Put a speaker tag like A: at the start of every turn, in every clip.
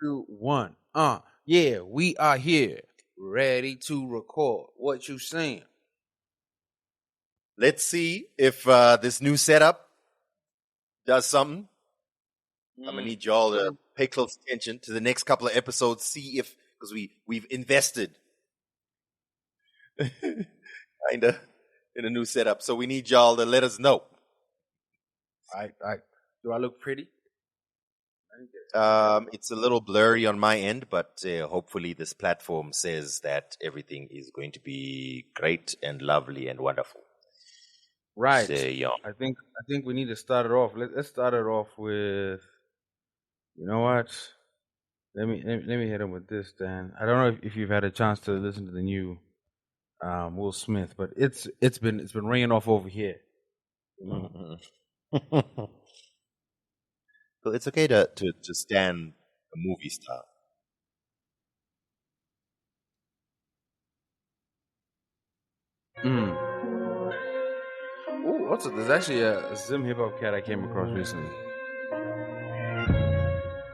A: 2, 1. Yeah, we are here, ready to record. What you saying?
B: Let's see if this new setup does something. I'm gonna need y'all to pay close attention to the next couple of episodes. See if, because we've invested kinda in a new setup, so we need y'all to let us know.
A: Do I look pretty?
B: It's a little blurry on my end, but hopefully this platform says that everything is going to be great and lovely and wonderful.
A: Right.
B: So, yeah.
A: I think we need to start it off. Let's start it off with. You know what? Let me hit him with this, Dan. I don't know if you've had a chance to listen to the new Will Smith, but it's been ringing off over here.
B: So it's okay to stand a movie star.
A: Oh, also, there's actually a Zim hip hop cat I came across recently.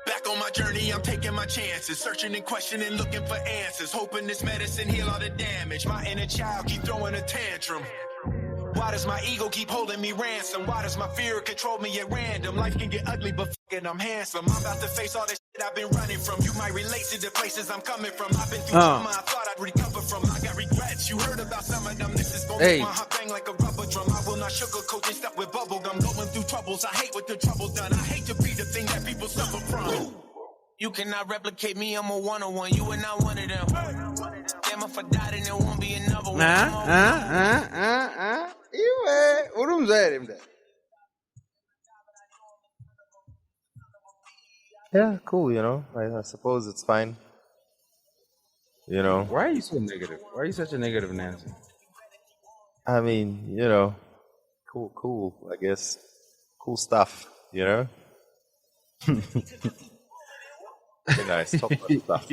C: Back on my journey, I'm taking my chances, searching and questioning, looking for answers, hoping this medicine heal all the damage. My inner child keep throwing a tantrum. Why does my ego keep holding me ransom? Why does my fear control me at random? Life can get ugly, but fucking I'm handsome. I'm about to face all this shit I've been running from. You might relate to the places I'm coming from. I've been through trauma I thought I'd recover from. I got regrets. You heard about some of them. This is gonna make my heart bang like a rubber drum. I will not sugarcoat this stuff with bubble gum. Going through troubles. I hate what the trouble done. I hate to be the thing that people suffer from. You cannot replicate me, I'm a one-on-one. You are not one of them. Damn, if I died and there won't be another one.
A: What am I?
B: Yeah, cool, I suppose it's fine.
A: Why are you so negative? Why are you such a negative Nancy?
B: I mean, cool, I guess. Cool stuff, Very nice. Talk about stuff.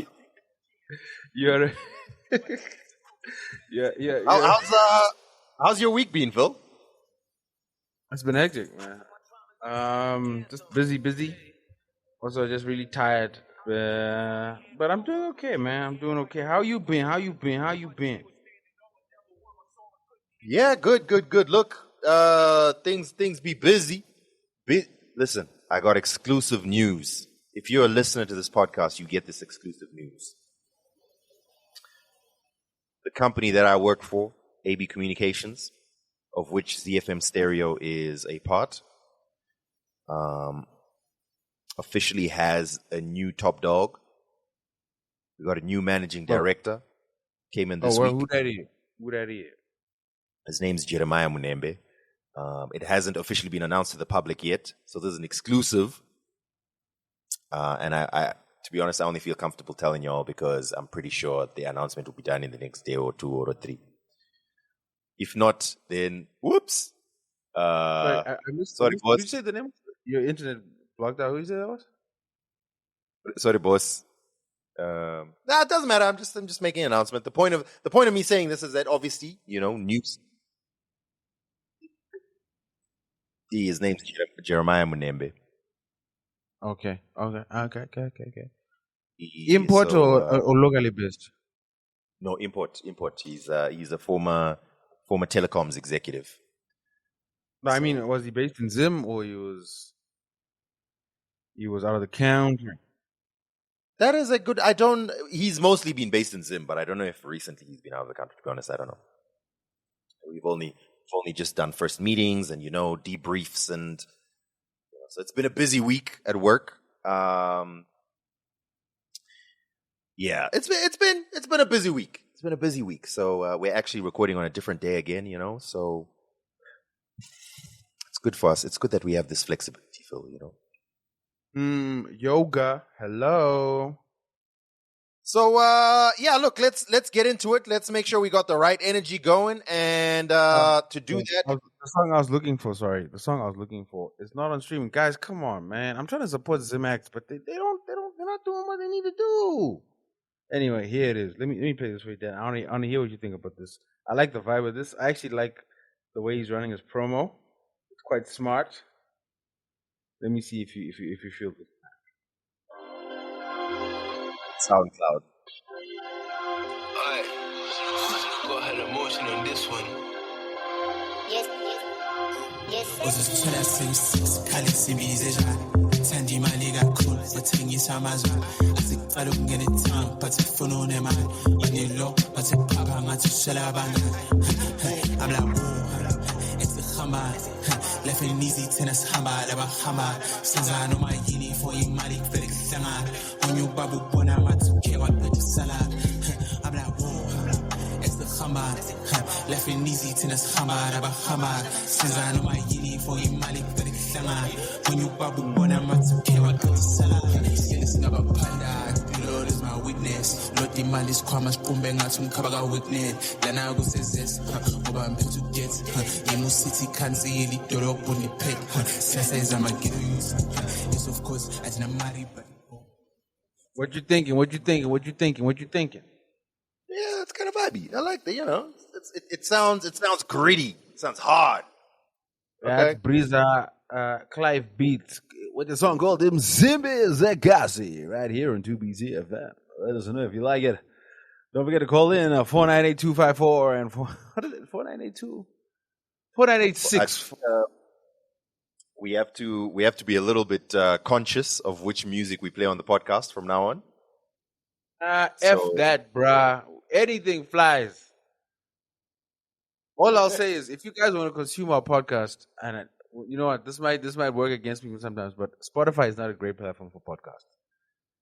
A: Yeah.
B: How's your week been, Phil?
A: It's been hectic, man. Just busy. Also, just really tired. But I'm doing okay, man. I'm doing okay. How you been?
B: Yeah, good. Look, things be busy. Listen, I got exclusive news. If you're a listener to this podcast, you get this exclusive news. The company that I work for, AB Communications, of which ZFM Stereo is a part, officially has a new top dog. We got a new managing director. Came in this week.
A: Who that is?
B: His name's Jeremiah Munembe. It hasn't officially been announced to the public yet, so this is an exclusive. And I, to be honest, I only feel comfortable telling y'all because I'm pretty sure the announcement will be done in the next day or 2 or 3. If not, then whoops.
A: I missed,
B: sorry, boss.
A: Did you say the name? Your internet blocked out. Who you say that was?
B: Sorry, boss. It doesn't matter. I'm just making an announcement. The point of me saying this is that obviously, news. His name's Jeremiah Munembe.
A: Okay. Import or locally based?
B: No, import. He's a former telecoms executive.
A: No, I mean, was he based in Zim or he was out of the country?
B: That is a good. He's mostly been based in Zim, but I don't know if recently he's been out of the country. To be honest, I don't know. We've only just done first meetings and debriefs, and so it's been a busy week at work. Yeah, it's been a busy week. It's been a busy week. So we're actually recording on a different day again. So it's good for us. It's good that we have this flexibility, Phil.
A: Yoga. Hello.
B: So look, let's get into it. Let's make sure we got the right energy going, and to do that,
A: the song I was looking for is not on streaming. Guys, come on, man! I'm trying to support ZimX, but they're not doing what they need to do. Anyway, here it is. Let me play this right there. I want to hear what you think about this. I like the vibe of this. I actually like the way he's running his promo. It's quite smart. Let me see if you feel this.
B: SoundCloud.
C: Alright. Go ahead, emotion on this one.
D: Yes.
C: Uzithola seyisikhala isibize Sandi mali kakhulu sathengisa amazwe asikuqala ukungena ethangi but ufuna unemali yinilo bathi phaka ngathi ushela abantu I'm like esihamba left and easy thina sihamba labahamba senza noma yini for imali kuvele kuhlangana onye ubaba ubona ngathi uke waqeda salad I'm like esihamba left and easy thina sihamba labahamba senza noma yini for imali kuvele kuhlangana onye ubaba ubona ngathi uke waqeda salad singabaphanda Lord is my witness Lord imali isikhwama siqumbe ngathi umkhaba ka witness lana kusezesa ngoba mphethe uget imusithi khansili idolobho nephepha siyasenza amagido use yes of course athina mali but
A: What you thinking?
B: Yeah, it's kind of vibey. I like that. It sounds gritty. It sounds hard.
A: That's Breeza Clive Beats with the song called Mzimbe Zekasi right here on 2BZ FM. Let us know if you like it. Don't forget to call in 498-254 and 4982 4986.
B: We have to be a little bit conscious of which music we play on the podcast from now on.
A: F that, bruh. Anything flies. All I'll say is, if you guys want to consume our podcast, and you know what, this might work against me sometimes, but Spotify is not a great platform for podcasts.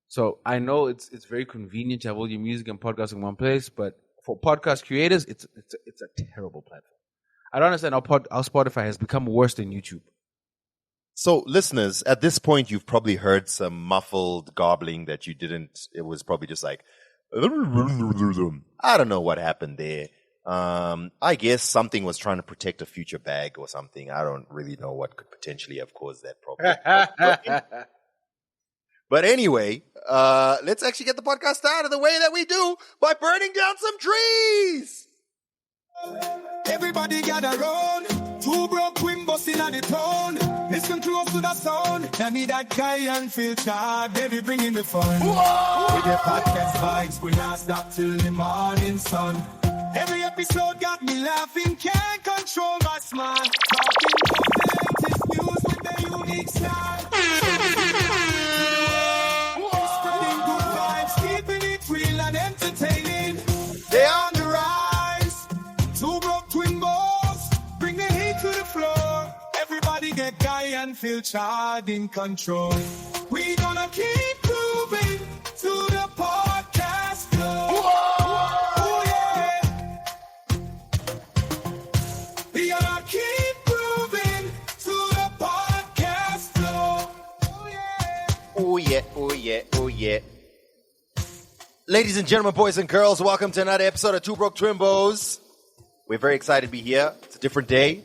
A: So I know it's very convenient to have all your music and podcasts in one place, but for podcast creators, it's a terrible platform. I don't understand how Spotify has become worse than YouTube.
B: So, listeners, at this point, you've probably heard some muffled garbling that you didn't. It was probably just like, I don't know what happened there. I guess something was trying to protect a future bag or something. I don't really know what could potentially have caused that problem. But anyway, let's actually get the podcast started the way that we do by burning down some trees.
C: Everybody gather round. Two broke Twimbos in the town. Listen close to the sound. I need that guy and feel charged. Baby, bring in the fun. Whoa! With your podcast vibes, we not stop till the morning sun. Every episode got me laughing. Can't control my smile. Talking about the latest news with the unique style. Spreading good vibes, keeping it real and entertaining. They on the rise. Two broke Twimbos. Bring the heat to the floor. Everybody get guy and feel charged in control. We gonna keep moving to the podcast floor. Oh yeah. We gonna keep moving to the podcast floor.
B: Oh yeah, oh yeah, oh yeah. Ladies and gentlemen, boys and girls, welcome to another episode of Two Broke Twimbos. We're very excited to be here. It's a different day.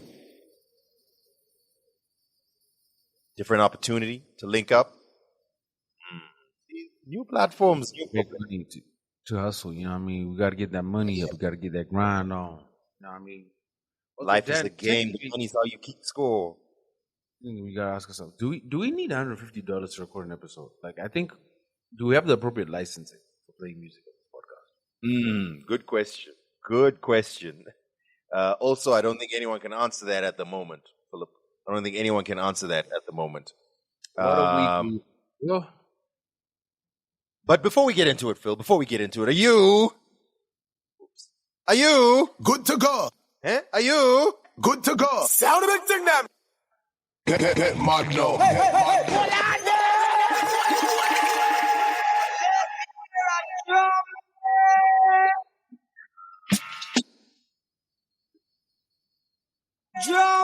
B: Different opportunity to link up. New platforms.
A: To hustle, you know what I mean? We got to get that money up. We got to get that grind on. You know what I mean?
B: Life is the game. The money's how you keep score.
A: We got to ask ourselves, do we need $150 to record an episode? Like, I think, do we have the appropriate licensing for playing music on this podcast?
B: Good question. Good question. Also, I don't think anyone can answer that at the moment, Philip. I don't think anyone can answer that at the moment.
A: What do we do?
B: But before we get into it, Phil, are you
C: Good to go.
B: Eh? Are you
C: Good to go. Sound a big thing now. Get mad now.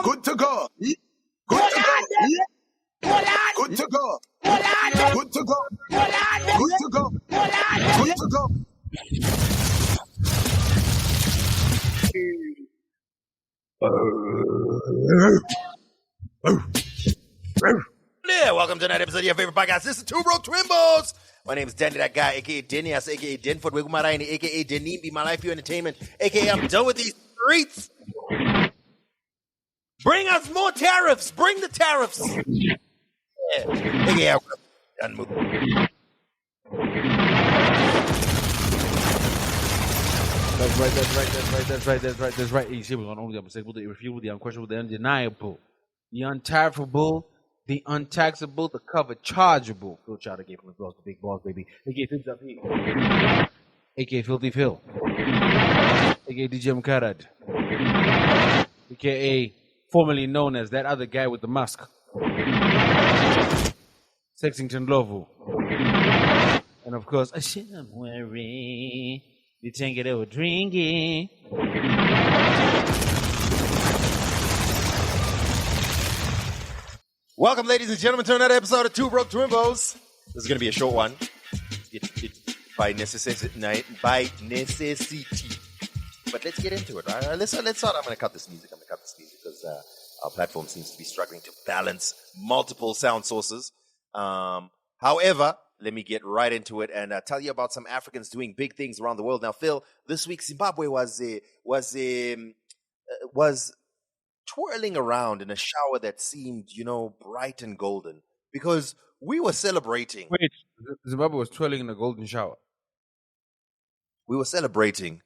C: Good to go. Good to go. Good to go. Good to go. Good to go. Good to go.
B: Yeah, welcome to another episode of your favorite podcast. This is Two Broke Twimbos. My name is Danny, that guy, aka Denny, aka Denford Wigumaraini, aka Denimbi, my life, your entertainment, aka I'm done with these streets. Bring us more tariffs. Bring the tariffs. Yeah. AKA I'm done with
A: That's right. You see, we're only the unmistakable, the irrefutable, the unquestionable, the undeniable, the untariffable, the untaxable, the covered chargeable. Phil Chowder gave him the balls, the big balls, baby. They gave him up here. AKA Filthy Phil. AKA DJ Mkarad. AKA formerly known as that other guy with the mask. Sexington Lovu. And of course, I'm wearing. You think it over drinking.
B: Welcome, ladies and gentlemen, to another episode of Two Broke Twimbos. This is going to be a short one. By necessity. But let's get into it. Right? Let's start. I'm going to cut this music because our platform seems to be struggling to balance multiple sound sources. However, let me get right into it and tell you about some Africans doing big things around the world. Now, Phil, this week Zimbabwe was twirling around in a shower that seemed, bright and golden because we were celebrating.
A: Wait, Zimbabwe was twirling in a golden shower.
B: We were celebrating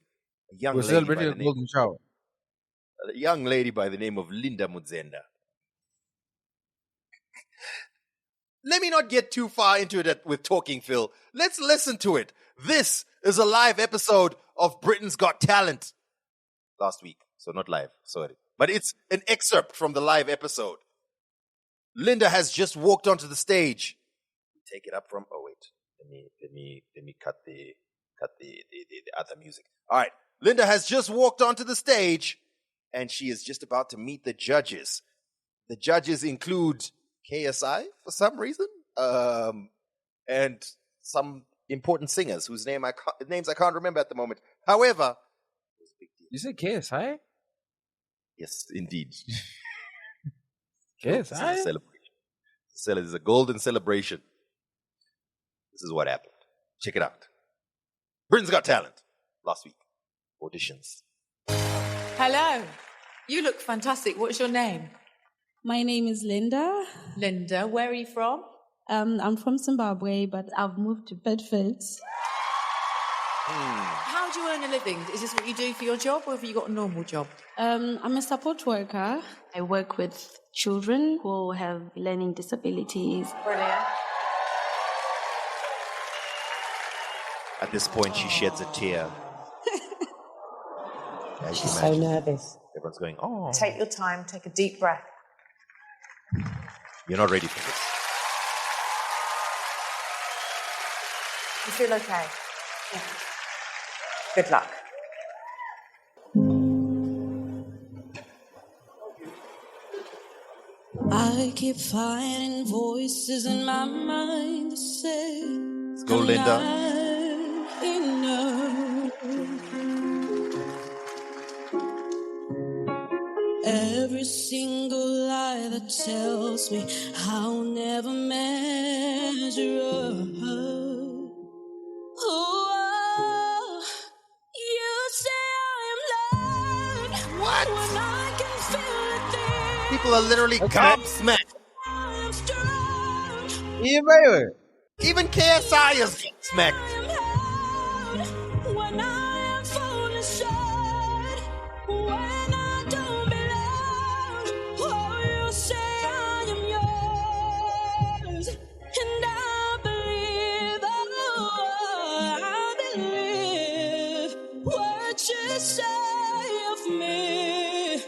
B: a young
A: golden shower.
B: A young lady by the name of Linda Mudzenda. Let me not get too far into it with talking, Phil. Let's listen to it. This is a live episode of Britain's Got Talent. Last week, so not live, sorry. But it's an excerpt from the live episode. Linda has just walked onto the stage. Take it up from. Oh wait, let me cut the other music. All right, Linda has just walked onto the stage, and she is just about to meet the judges. The judges include KSI for some reason, and some important singers whose names I can't remember at the moment. However,
A: you said KSI?
B: Yes, indeed.
A: KSI?
B: This is a celebration. This is a golden celebration. This is what happened. Check it out. Britain's Got Talent last week. Auditions.
E: Hello. You look fantastic. What's your name?
F: My name is Linda.
E: Linda, where are you from?
F: I'm from Zimbabwe, but I've moved to Bedford.
E: How do you earn a living? Is this what you do for your job, or have you got a normal job?
F: I'm a support worker. I work with children who have learning disabilities.
E: Brilliant.
B: At this point, she sheds a tear.
G: She's so nervous.
B: Everyone's going, oh.
E: Take your time. Take a deep breath.
B: You're not ready for this.
E: You feel okay? Yeah. Good luck.
F: I keep finding voices in my mind to say,
B: Let's go, Linda.
F: Every single lie that tells me I'll never measure up. Oh, you say I am loved.
B: What?
F: When I can feel it there.
B: People are literally gobsmacked.
F: I am strong.
A: Yeah, baby.
B: Even KSI is smacked.
F: I am held when I am falling short. When I don't belong. Oh, you say I am yours. And I believe, oh, I believe what you say of me.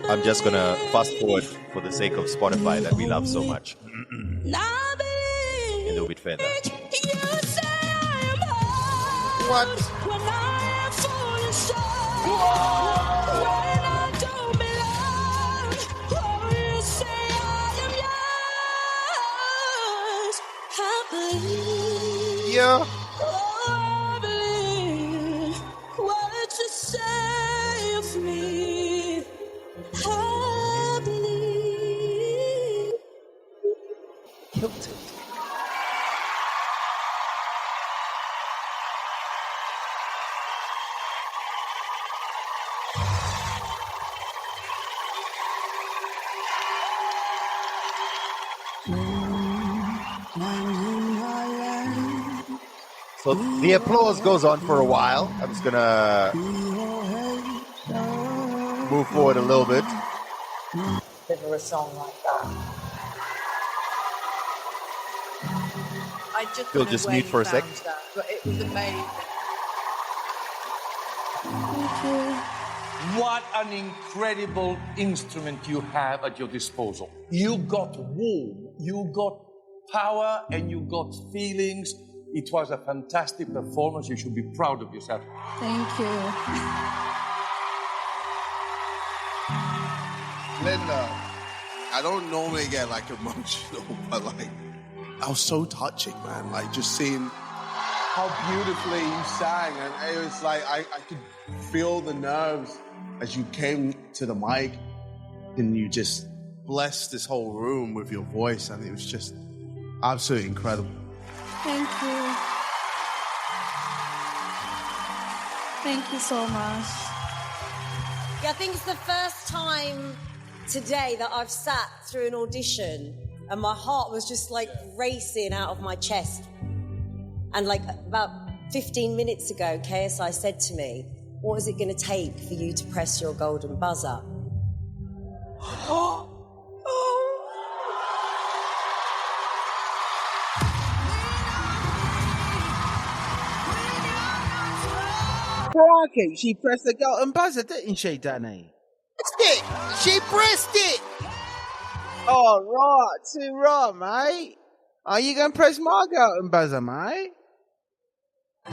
B: I'm just going to fast forward for the sake of Spotify that we love so much.
F: I believe
B: A little bit further.
F: you say I am whole.
B: What?
F: When I am falling short. When I don't belong. Oh, you say I am yours. I believe.
B: Yeah.
F: Oh, I believe what you say of me. I believe.
B: Killed it. So the applause goes on for a while. I'm just gonna move forward a little bit.
G: Never a song like that.
E: I just
B: Phil,
E: don't know
B: just
E: where
B: mute
E: you
B: for a sec.
E: found that, but it was amazing.
H: What an incredible instrument you have at your disposal. You got warmth, you got power, and you got feelings. It was a fantastic performance. You should be proud of yourself.
E: Thank you.
I: Linda, I don't normally get like emotional, but like, I was so touching, man. Like just seeing how beautifully you sang, and it was like I could feel the nerves as you came to the mic, and you just blessed this whole room with your voice, and it was just absolutely incredible.
F: Thank you. Thank you so much.
J: Yeah, I think it's the first time today that I've sat through an audition and my heart was just like racing out of my chest. And like about 15 minutes ago, KSI said to me, what is it going to take for you to press your golden buzzer?
A: Crikey, she pressed the golden buzzer, didn't she, Danny?
B: She pressed it.
A: Oh, right, too right, mate. Are you going to press my golden buzzer, mate?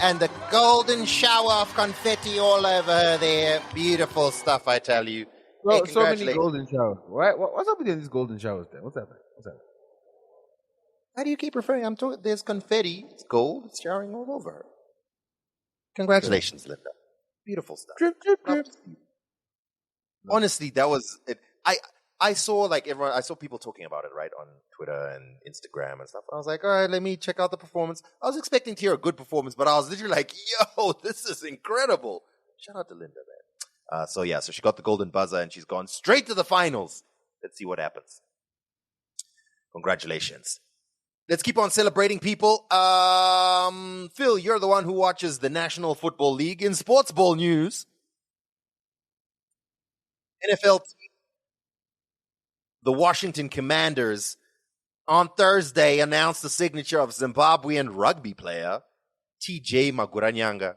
B: And the golden shower of confetti all over her there. Beautiful stuff, I tell you.
A: Well,
B: Hey,
A: so many
B: congratulations.
A: golden showers. What's up with these golden showers there? What's happening?
B: How do you keep referring? I'm talking. There's confetti. It's gold. It's showering all over her. Congratulations, Linda. Beautiful stuff.
A: Drip, drip, drip.
B: Honestly, that was it. I saw like everyone. I saw people talking about it right on Twitter and Instagram and stuff. I was like, all right, let me check out the performance. I was expecting to hear a good performance, but I was literally like, yo, this is incredible. Shout out to Linda, man. So she got the golden buzzer and she's gone straight to the finals. Let's see what happens. Congratulations. Let's keep on celebrating people. Phil, you're the one who watches the National Football League. In sports ball news, NFL team, the Washington Commanders, on Thursday announced the signature of Zimbabwean rugby player TJ Maguranyanga.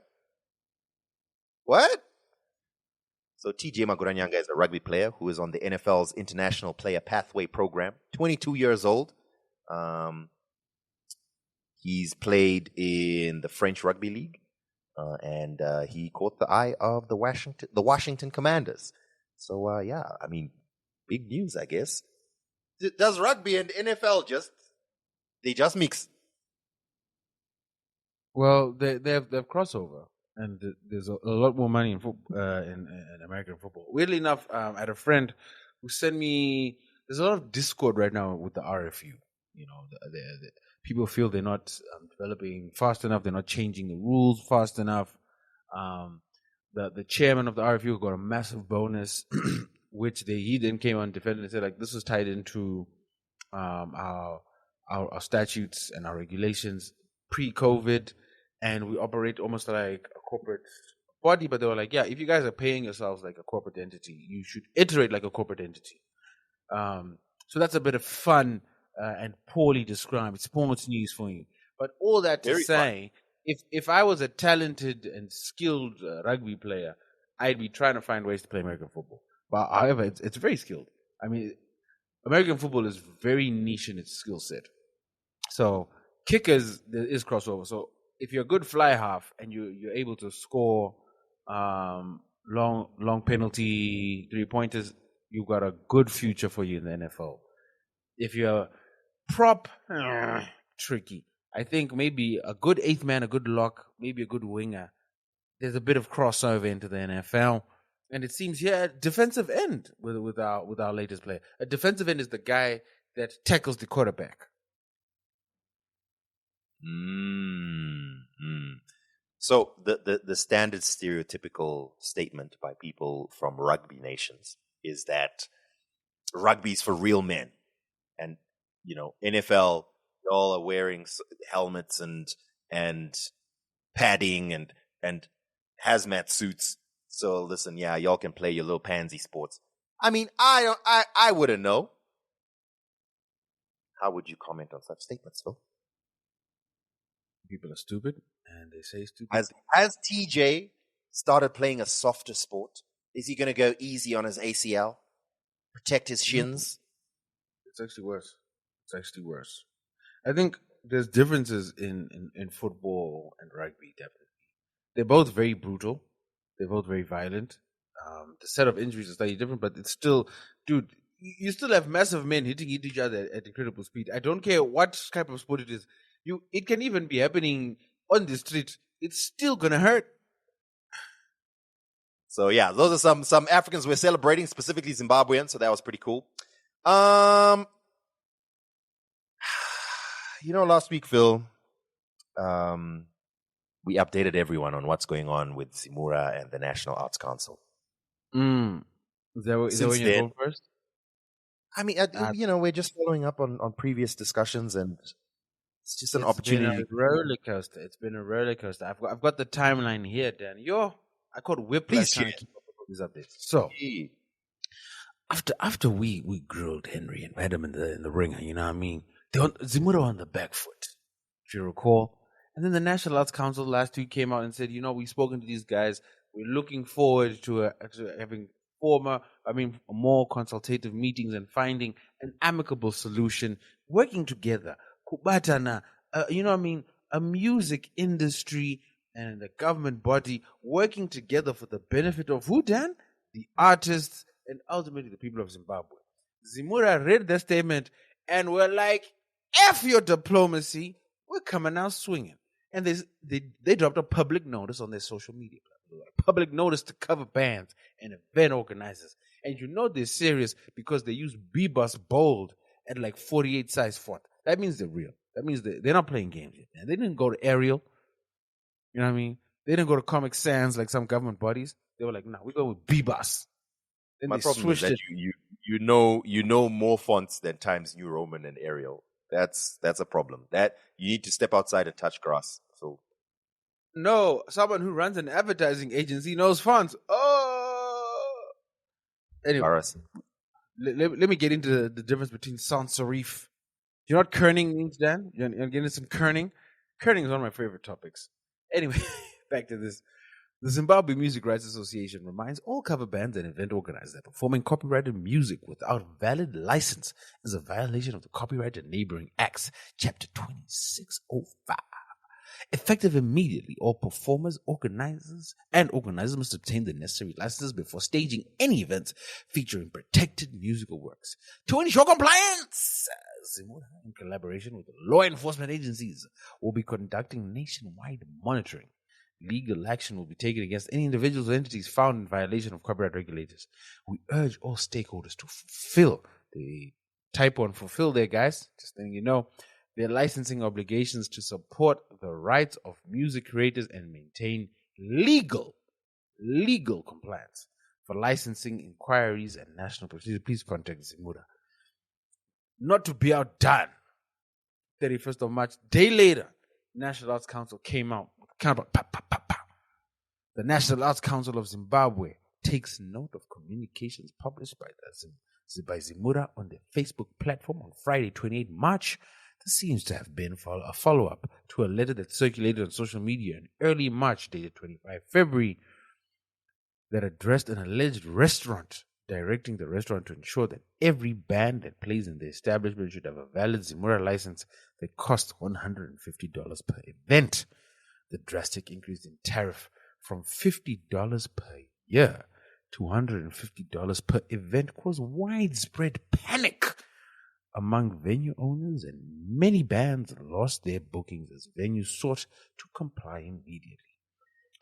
B: What? So TJ Maguranyanga is a rugby player who is on the NFL's International Player Pathway Program, 22 years old. He's played in the French Rugby League, and he caught the eye of the Washington Commanders. So, I mean, big news, I guess. Does rugby and NFL just mix?
A: Well, they have crossover, and there's a lot more money in American football. Weirdly enough, I had a friend who sent me. There's a lot of discord right now with the RFU. You know, the people feel they're not developing fast enough. They're not changing the rules fast enough. The chairman of the RFU got a massive bonus, which he then came on and defended and said, like, this was tied into our statutes and our regulations pre-COVID, and we operate almost like a corporate body. But they were like, yeah, if you guys are paying yourselves like a corporate entity, you should iterate like a corporate entity. So that's a bit of fun and poorly described sports news for you. But all that to say, if I was a talented and skilled rugby player, I'd be trying to find ways to play American football. But however, it's very skilled. I mean, American football is very niche in its skill set. So kickers, there is crossover. So if you're a good fly half and you're able to score long penalty 3-pointers, you've got a good future for you in the NFL. If you're prop, tricky. I think maybe a good eighth man, a good lock, maybe a good winger. There's a bit of crossover into the NFL. And it seems defensive end with our latest player. A defensive end is the guy that tackles the quarterback.
B: So the standard stereotypical statement by people from rugby nations is that rugby's for real men. And, you know, NFL, y'all are wearing helmets and padding and hazmat suits. So listen, yeah, y'all can play your little pansy sports. I mean, I wouldn't know. How would you comment on such statements, Phil?
A: People are stupid, and they say stupid.
B: Has TJ started playing a softer sport? Is he going to go easy on his ACL? Protect his shins?
A: It's actually worse. I think there's differences in football and rugby, definitely. They're both very brutal. They're both very violent. The set of injuries is slightly different, but it's still, dude, you still have massive men hitting each other at incredible speed. I don't care what type of sport it is. It can even be happening on the street. It's still going to hurt.
B: So yeah, those are some Africans we're celebrating, specifically Zimbabwean. So that was pretty cool. Last week, Phil, we updated everyone on what's going on with ZIMURA and the National Arts Council.
A: Is that when you go first?
B: I mean, we're just following up on previous discussions, and it's just an opportunity.
A: It's been a roller coaster. It's been a roller coaster. I've got the timeline here, Dan. I caught whiplash trying to keep up with these updates. So, after we grilled Henry and had him in the ringer, you know what I mean? ZIMURA on the back foot, if you recall. And then the National Arts Council last week came out and said, we've spoken to these guys. We're looking forward to having more consultative meetings and finding an amicable solution, working together. Kubatana, a music industry and a government body working together for the benefit of who, Dan? The artists and ultimately the people of Zimbabwe. ZIMURA read the statement and were like, F your diplomacy, we're coming out swinging. And they dropped a public notice on their social media platform. A public notice to cover bands and event organizers. And they're serious because they use B-Bus Bold at like 48 size font. That means they're real. That means they're not playing games yet. Man. They didn't go to Ariel. You know what I mean? They didn't go to Comic Sans like some government bodies. They were like, we're going with B-Bus. Then
B: my problem is that you know more fonts than Times New Roman and Arial. That's a problem. That you need to step outside and touch grass. So
A: no, someone who runs an advertising agency knows fonts. Oh, anyway, let me get into the difference between sans serif. Do you know what kerning means, Dan? You're getting some kerning. Kerning is one of my favorite topics. Anyway, back to this. The Zimbabwe Music Rights Association reminds all cover bands and event organizers that performing copyrighted music without valid license is a violation of the Copyright and Neighboring Acts, Chapter 2605. Effective immediately, all performers, organizers must obtain the necessary licenses before staging any events featuring protected musical works. To ensure compliance, ZIMURA, in collaboration with law enforcement agencies, will be conducting nationwide monitoring. Legal action will be taken against any individuals or entities found in violation of copyright regulators. We urge all stakeholders to fulfill there, guys, just letting you know, their licensing obligations to support the rights of music creators and maintain legal compliance. For licensing inquiries and national procedures, please contact ZIMURA. Not to be outdone, 31st of March, day later, National Arts Council came out. The National Arts Council of Zimbabwe takes note of communications published by ZIMURA on their Facebook platform on Friday, 28 March. This seems to have been a follow-up to a letter that circulated on social media in early March, dated 25 February, that addressed an alleged restaurant, directing the restaurant to ensure that every band that plays in the establishment should have a valid ZIMURA license that costs $150 per event. The drastic increase in tariff from $50 per year to $150 per event caused widespread panic among venue owners, and many bands lost their bookings as venues sought to comply immediately.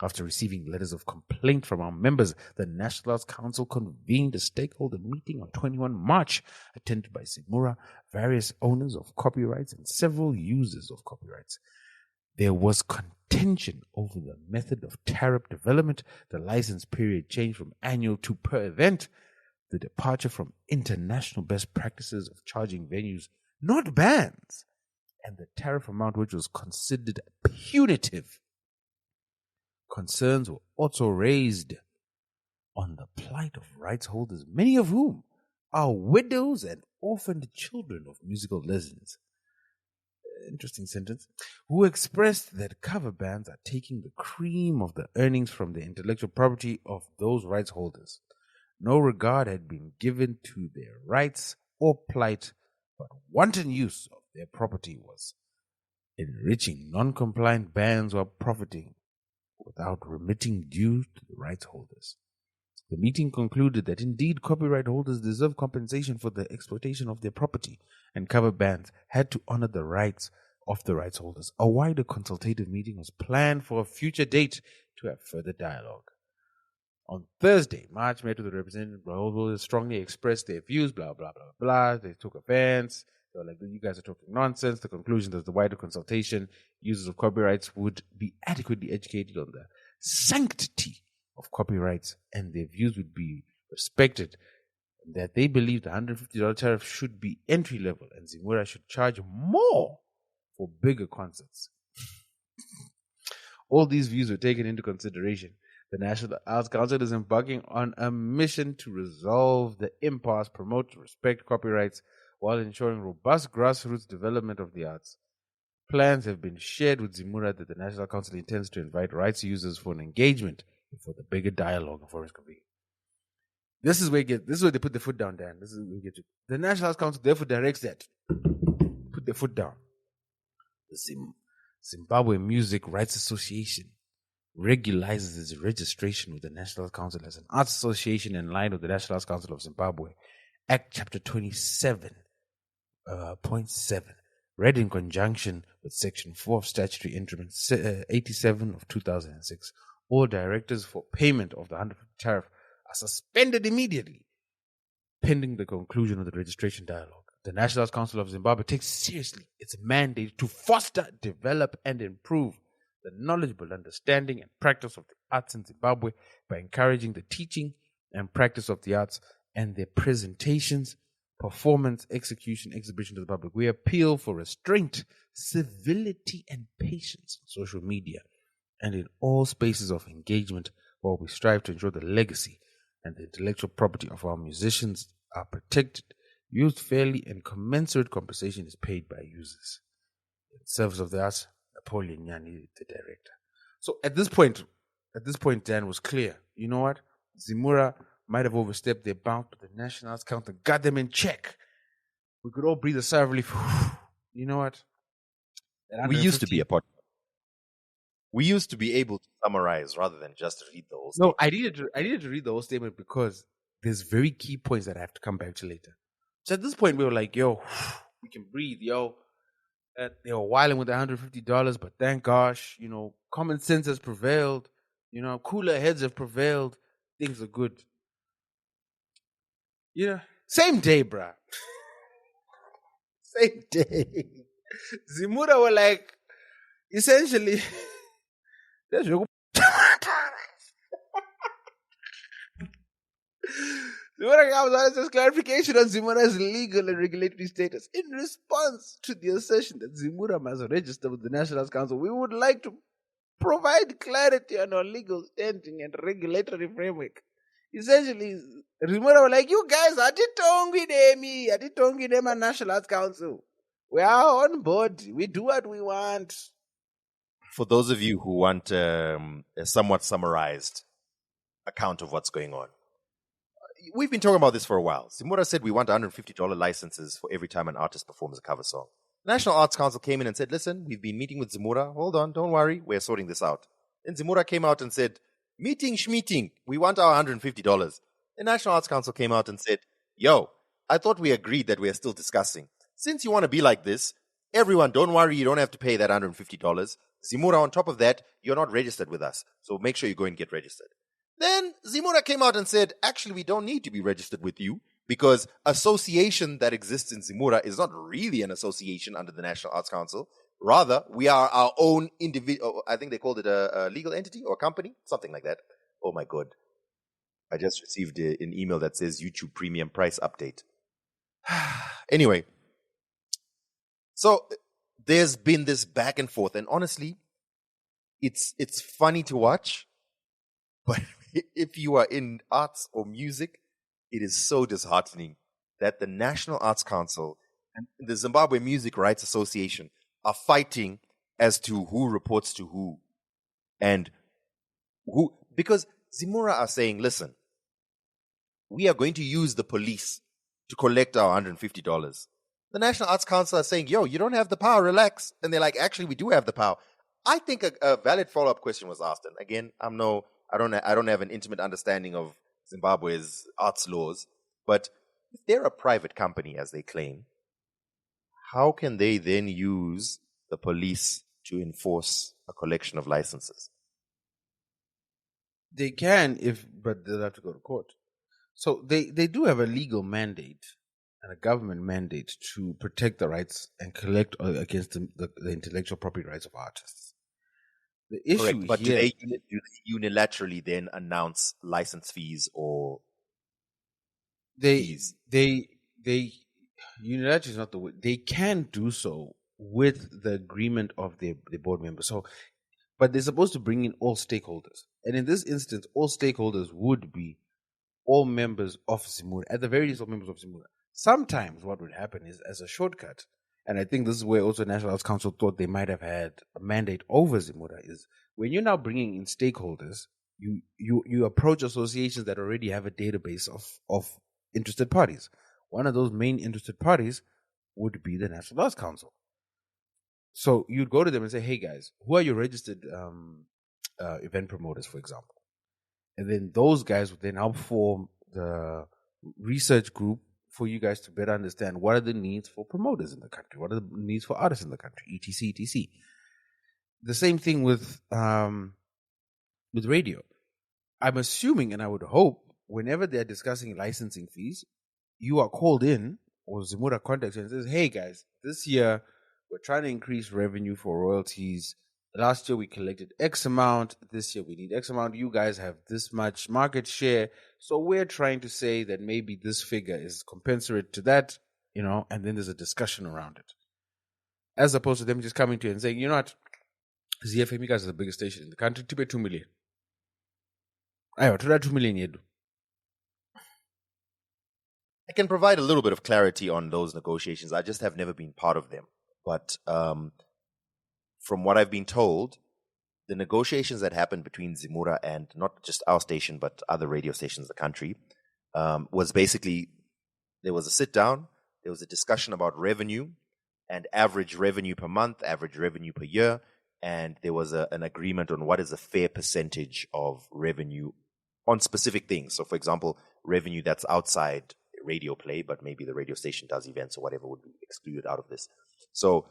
A: After receiving letters of complaint from our members, the National Arts Council convened a stakeholder meeting on 21 March, attended by ZIMURA, various owners of copyrights, and several users of copyrights. There was contention over the method of tariff development, the license period change from annual to per event, the departure from international best practices of charging venues, not bands, and the tariff amount which was considered punitive. concerns were also raised on the plight of rights holders, many of whom are widows and orphaned children of musical legends. Interesting sentence. Who expressed that cover bands are taking the cream of the earnings from the intellectual property of those rights holders. No regard had been given to their rights or plight, but wanton use of their property was enriching non-compliant bands while profiting without remitting dues to the rights holders. The meeting concluded that indeed copyright holders deserve compensation for the exploitation of their property, and cover bands had to honor the rights of the rights holders. A wider consultative meeting was planned for a future date to have further dialogue. On Thursday, March met with the representative holders, strongly expressed their views, blah, blah, blah, blah. They took offense. They were like, you guys are talking nonsense. The conclusion was the wider consultation, users of copyrights would be adequately educated on the sanctity of copyrights and their views would be respected, that they believe the $150 tariff should be entry level and ZIMURA should charge more for bigger concerts. All these views were taken into consideration. The National Arts Council is embarking on a mission to resolve the impasse, promote and respect copyrights while ensuring robust grassroots development of the arts. Plans have been shared with ZIMURA that the National Council intends to invite rights users for an engagement for the bigger dialogue and for its convening. This is where they put the foot down, Dan. This is where we get to. The National Arts Council therefore directs that. Put their foot down. The Zimbabwe Music Rights Association regularizes its registration with the National Arts Council as an arts association in line with the National Arts Council of Zimbabwe. Act Chapter 27.7, read in conjunction with Section 4 of Statutory Instrument 87 of 2006. All directors for payment of the $150 tariff are suspended immediately, pending the conclusion of the registration dialogue. The National Arts Council of Zimbabwe takes seriously its mandate to foster, develop, and improve the knowledgeable understanding and practice of the arts in Zimbabwe by encouraging the teaching and practice of the arts and their presentations, performance, execution, exhibition to the public. We appeal for restraint, civility, and patience on social media and in all spaces of engagement, while we strive to ensure the legacy and the intellectual property of our musicians are protected, used fairly, and commensurate compensation is paid by users. In service of the arts, Napoleon Nyani, the director. So at this point, Dan was clear. You know what? ZIMURA might have overstepped their bounds, but the National Arts Council got them in check. We could all breathe a sigh of relief. You know what?
B: We used to be a podcast. We used to be able to summarize rather than just read the whole statement.
A: No, I needed to read the whole statement because there's very key points that I have to come back to later. So at this point, we were like, yo, we can breathe, yo. They were wilding with the $150, but thank gosh, common sense has prevailed. Cooler heads have prevailed. Things are good. Same day, bruh. Same day. ZIMURA were like, essentially, there's your ZIMURA comes as clarification on ZIMURA's legal and regulatory status. In response to the assertion that ZIMURA must register with the National Arts Council, we would like to provide clarity on our legal standing and regulatory framework. Essentially, ZIMURA were like, you guys, atitongi dema National Arts Council. We are on board. We do what we want.
B: For those of you who want a somewhat summarized account of what's going on, we've been talking about this for a while. ZIMURA said we want $150 licenses for every time an artist performs a cover song. National Arts Council came in and said, listen, we've been meeting with ZIMURA. Hold on, don't worry, we're sorting this out. Then ZIMURA came out and said, meeting, we want our $150. The National Arts Council came out and said, yo, I thought we agreed that we're still discussing. Since you want to be like this, everyone, don't worry, you don't have to pay that $150. ZIMURA, on top of that, you're not registered with us, so make sure you go and get registered. Then ZIMURA came out and said, actually, we don't need to be registered with you because association that exists in ZIMURA is not really an association under the National Arts Council. Rather, we are our own individual, I think they called it a legal entity or company, something like that. Oh my God. I just received an email that says YouTube premium price update. Anyway, so there's been this back and forth, and honestly, it's funny to watch, but if you are in arts or music, it is so disheartening that the National Arts Council and the Zimbabwe Music Rights Association are fighting as to who reports to who. And who, because ZIMURA are saying, listen, we are going to use the police to collect our $150. The National Arts Council are saying, yo, you don't have the power, relax. And they're like, actually, we do have the power. I think a valid follow-up question was asked. And again, I don't have an intimate understanding of Zimbabwe's arts laws, but if they're a private company, as they claim, how can they then use the police to enforce a collection of licenses?
A: They can, but they'll have to go to court. So they do have a legal mandate and a government mandate to protect the rights and collect against the intellectual property rights of artists. The issue
B: Correct, but
A: here,
B: do they unilaterally then announce license fees or fees?
A: They unilaterally is not the way. They can do so with the agreement of the board members. So, but they're supposed to bring in all stakeholders, and in this instance, all stakeholders would be all members of ZIMURA, at the very least, all members of ZIMURA. Sometimes what would happen is, as a shortcut, and I think this is where also National Arts Council thought they might have had a mandate over ZIMURA, is when you're now bringing in stakeholders, you approach associations that already have a database of interested parties. One of those main interested parties would be the National Arts Council. So you'd go to them and say, hey guys, who are your registered event promoters, for example? And then those guys would then help form the research group for you guys to better understand what are the needs for promoters in the country, what are the needs for artists in the country, etc., etc. The same thing with radio. I'm assuming, and I would hope, whenever they're discussing licensing fees, you are called in, or ZIMURA contacts you and says, hey guys, this year we're trying to increase revenue for royalties. Last year we collected X amount. This year we need X amount. You guys have this much market share. So we're trying to say that maybe this figure is compensatory to that, and then there's a discussion around it. As opposed to them just coming to you and saying, you know what, ZFM, you guys are the biggest station in the country, to pay 2 million. Ayo, to that 2 million yedu.
B: I can provide a little bit of clarity on those negotiations. I just have never been part of them. But from what I've been told, the negotiations that happened between ZIMURA and not just our station, but other radio stations in the country, was basically, there was a sit down, there was a discussion about revenue and average revenue per month, average revenue per year, and there was an agreement on what is a fair percentage of revenue on specific things. So, for example, revenue that's outside radio play, but maybe the radio station does events or whatever would be excluded out of this. So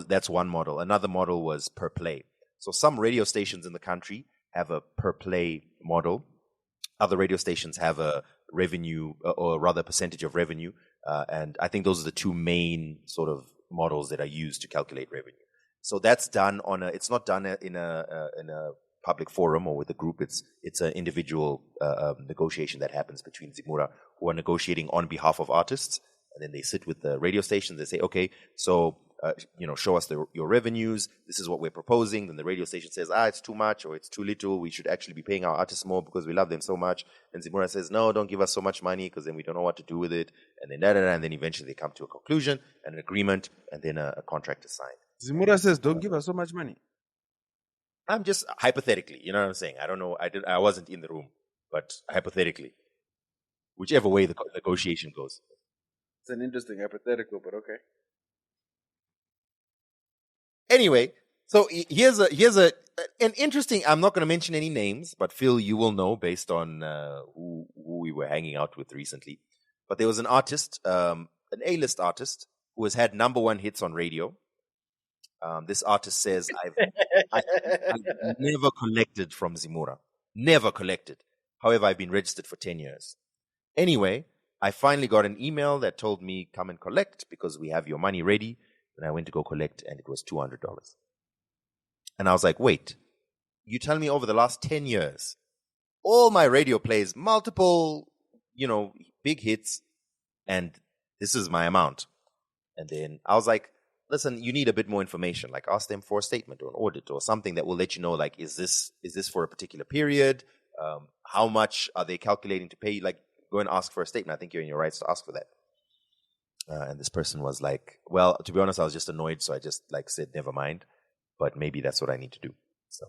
B: that's one model. Another model was per play. So some radio stations in the country have a per play model. Other radio stations have a revenue, or rather percentage of revenue. And I think those are the two main sort of models that are used to calculate revenue. So that's done it's not done in a public forum or with a group. It's an individual negotiation that happens between ZIMURA, who are negotiating on behalf of artists. And then they sit with the radio stations. They say, okay, so, show us your revenues. This is what we're proposing. Then the radio station says, it's too much or it's too little. We should actually be paying our artists more because we love them so much. And ZIMURA says, no, don't give us so much money because then we don't know what to do with it. And then and then eventually they come to a conclusion, an agreement, and then a contract is signed.
A: ZIMURA says, don't give us so much money.
B: I'm just hypothetically, you know what I'm saying? I don't know. I wasn't in the room, but hypothetically, whichever way the negotiation goes.
A: It's an interesting hypothetical, but okay.
B: Anyway, so here's an interesting. I'm not going to mention any names, but Phil, you will know based on who we were hanging out with recently. But there was an artist, an A-list artist, who has had #1 hits on radio. This artist says, I've never collected from ZIMURA. Never collected. However, I've been registered for 10 years. Anyway, I finally got an email that told me, come and collect because we have your money ready. And I went to go collect, and it was $200. And I was like, wait, you tell me over the last 10 years, all my radio plays, multiple, big hits, and this is my amount. And then I was like, listen, you need a bit more information. Like, ask them for a statement or an audit or something that will let you know, like, is this for a particular period? How much are they calculating to pay? Like, go and ask for a statement. I think you're in your rights to ask for that. And this person was like, well, to be honest, I was just annoyed, so I just like said, never mind. But maybe that's what I need to do. So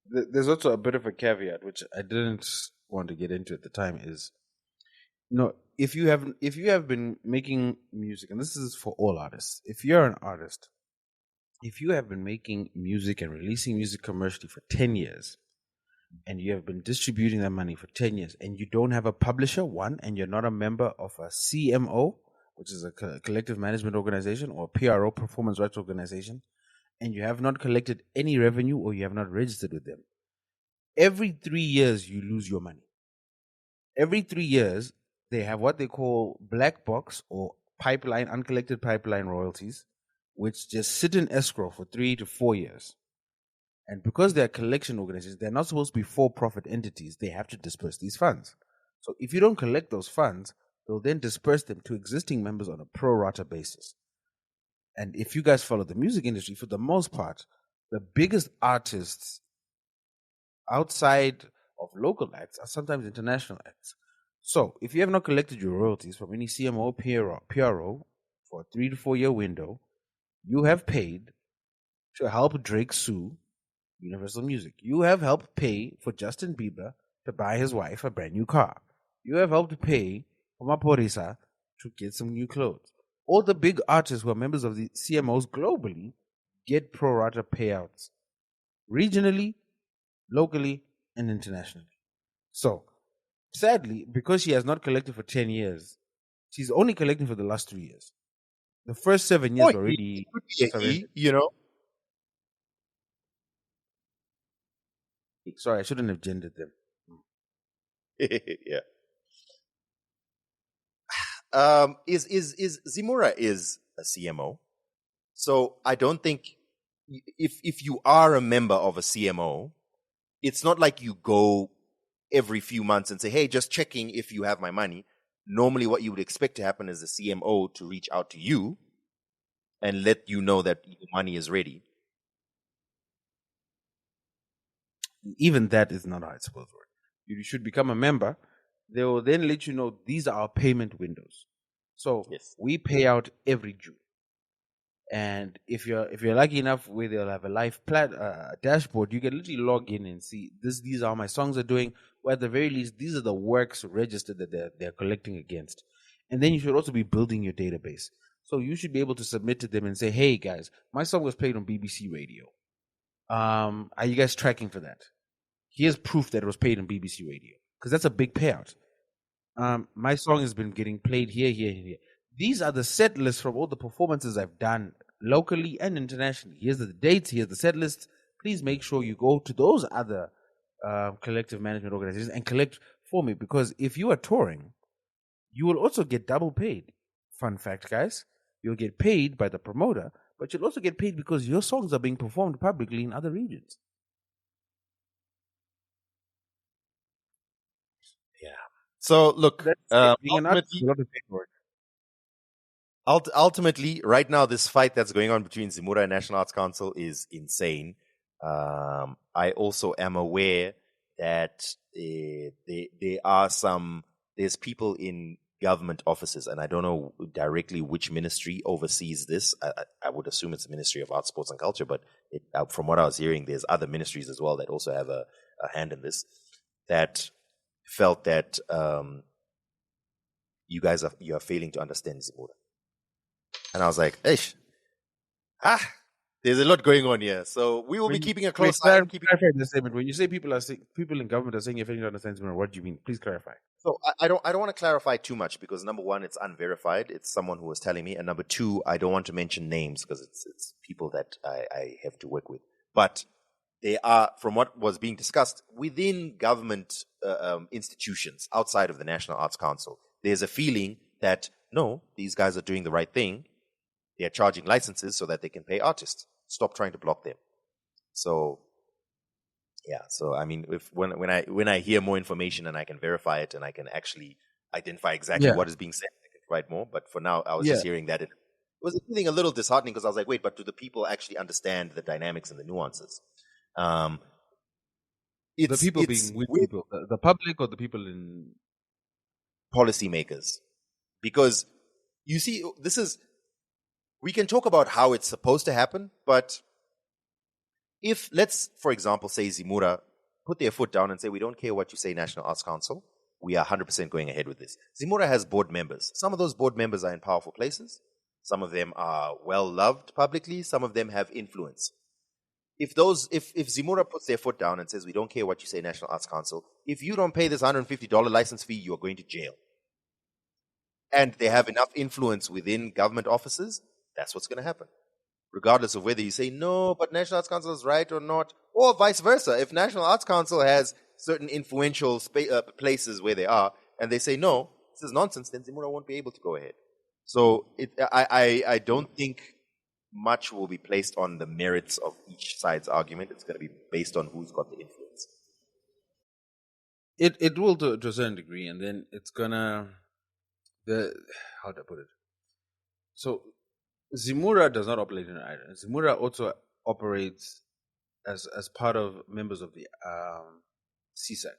A: there's also a bit of a caveat which I didn't want to get into at the time. Is if you have been making music, and this is for all artists, if you're an artist, if you have been making music and releasing music commercially for 10 years, and you have been distributing that money for 10 years, and you don't have a publisher, and you're not a member of a CMO, which is a collective management organization, or a PRO, performance rights organization, and you have not collected any revenue or you have not registered with them, every 3 years you lose your money. Every 3 years, they have what they call black box or pipeline, uncollected pipeline royalties, which just sit in escrow for 3 to 4 years. And because they're collection organizations, they're not supposed to be for-profit entities. They have to disperse these funds. So if you don't collect those funds, they'll then disperse them to existing members on a pro rata basis. And if you guys follow the music industry, for the most part, the biggest artists outside of local acts are sometimes international acts. So if you have not collected your royalties from any CMO or PRO for a 3 to 4 year window, you have paid to help Drake sue Universal Music. You have helped pay for Justin Bieber to buy his wife a brand new car. You have helped pay for Maporisa to get some new clothes. All the big artists who are members of the CMOs globally get pro rata payouts regionally, locally, and internationally. So, sadly, because she has not collected for 10 years, she's only collecting for the last 3 years. The first 7 years already.
B: You know?
A: Sorry, I shouldn't have gendered them.
B: Yeah. Is ZIMURA is a CMO, so I don't think if you are a member of a CMO, it's not like you go every few months and say, hey, just checking if you have my money. Normally what you would expect to happen is the CMO to reach out to you and let you know that your money is ready.
A: Even that is not how it's supposed to work. You should become a member. They will then let you know these are our payment windows. So we pay out every June. And if you're lucky enough where they'll have a live dashboard, you can literally log in and see these are how my songs are doing, or at the very least, these are the works registered that they're collecting against. And then you should also be building your database. So you should be able to submit to them and say, hey guys, my song was played on BBC Radio. Are you guys tracking for that? Here's proof that it was paid on BBC Radio. Because that's a big payout. My song has been getting played here, here, here. These are the set lists from all the performances I've done locally and internationally. Here's the dates, here's the set lists. Please make sure you go to those other collective management organizations and collect for me. Because if you are touring, you will also get double paid. Fun fact, guys. You'll get paid by the promoter, but you'll also get paid because your songs are being performed publicly in other regions.
B: Yeah. So look, ultimately, right now, this fight that's going on between ZIMURA National Arts Council is insane. I also am aware that there's people in government offices, and I don't know directly which ministry oversees this. I would assume it's the Ministry of Arts, Sports and Culture, but from what I was hearing, there's other ministries as well that also have a hand in this, that felt that you are failing to understand ZIMURA. And I was like, there's a lot going on here. So we will be keeping a close eye.
A: Clarify the statement. When you say people in government are saying you're failing to understand ZIMURA, what do you mean? Please clarify.
B: So I don't want to clarify too much because number one, it's unverified. It's someone who was telling me, and number two, I don't want to mention names because it's people that I have to work with. But they are, from what was being discussed, within government institutions outside of the National Arts Council, there's a feeling that, no, these guys are doing the right thing. They're charging licenses so that they can pay artists. Stop trying to block them. So, yeah. So, I mean, when I hear more information and I can verify it and I can actually identify exactly what is being said, I can provide more. But for now, I was just hearing that. was a feeling a little disheartening because I was like, wait, but do the people actually understand the dynamics and the nuances?
A: The people being which people? The public or the people in
B: policymakers? Because you see, we can talk about how it's supposed to happen, but if, let's, for example, say ZIMURA put their foot down and say, we don't care what you say, National Arts Council, we are 100% going ahead with this. ZIMURA has board members. Some of those board members are in powerful places. Some of them are well-loved publicly. Some of them have influence. If ZIMURA puts their foot down and says, we don't care what you say, National Arts Council, if you don't pay this $150 license fee, you are going to jail. And they have enough influence within government offices, that's what's going to happen. Regardless of whether you say, no, but National Arts Council is right or not, or vice versa. If National Arts Council has certain influential places where they are, and they say, no, this is nonsense, then ZIMURA won't be able to go ahead. So I don't think much will be placed on the merits of each side's argument. It's going to be based on who's got the influence.
A: It will to a certain degree, and then it's gonna how do I put it? So ZIMURA does not operate in Ireland. ZIMURA also operates as part of members of the CSAC,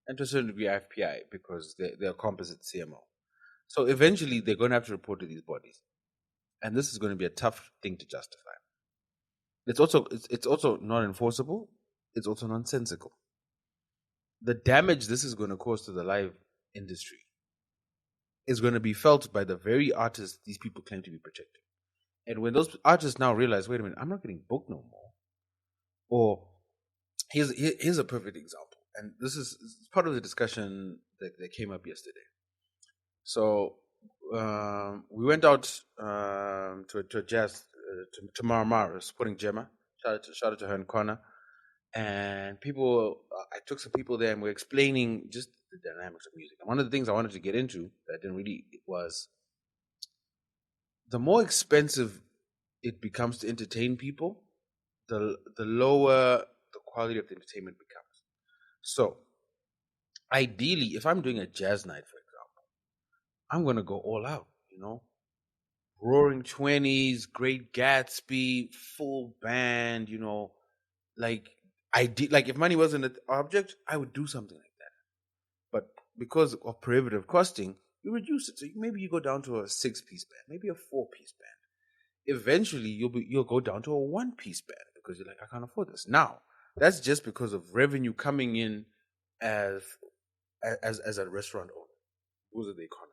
A: and to a certain degree IFPI, because they're a composite CMO. So eventually they're going to have to report to these bodies, and this is going to be a tough thing to justify. It's also not enforceable. It's also nonsensical. The damage this is going to cause to the live industry is going to be felt by the very artists these people claim to be protecting. And when those artists now realize, wait a minute, I'm not getting booked no more. Or here's a perfect example. And this is part of the discussion that came up yesterday. So we went out to a jazz, to Maramara, supporting Gemma. Shout out to her in Kona. And I took some people there and we're explaining just the dynamics of music. And one of the things I wanted to get into that I didn't really was the more expensive it becomes to entertain people, the lower the quality of the entertainment becomes. So ideally, if I'm doing a jazz night, for example, I'm going to go all out, Roaring 20s, Great Gatsby, full band, like if money wasn't an object, I would do something like that. But because of prohibitive costing, you reduce it. So maybe you go down to a 6-piece band, maybe a 4-piece band. Eventually, you'll go down to a 1-piece band because you're like, I can't afford this. Now, that's just because of revenue coming in as a restaurant owner, because of the economy.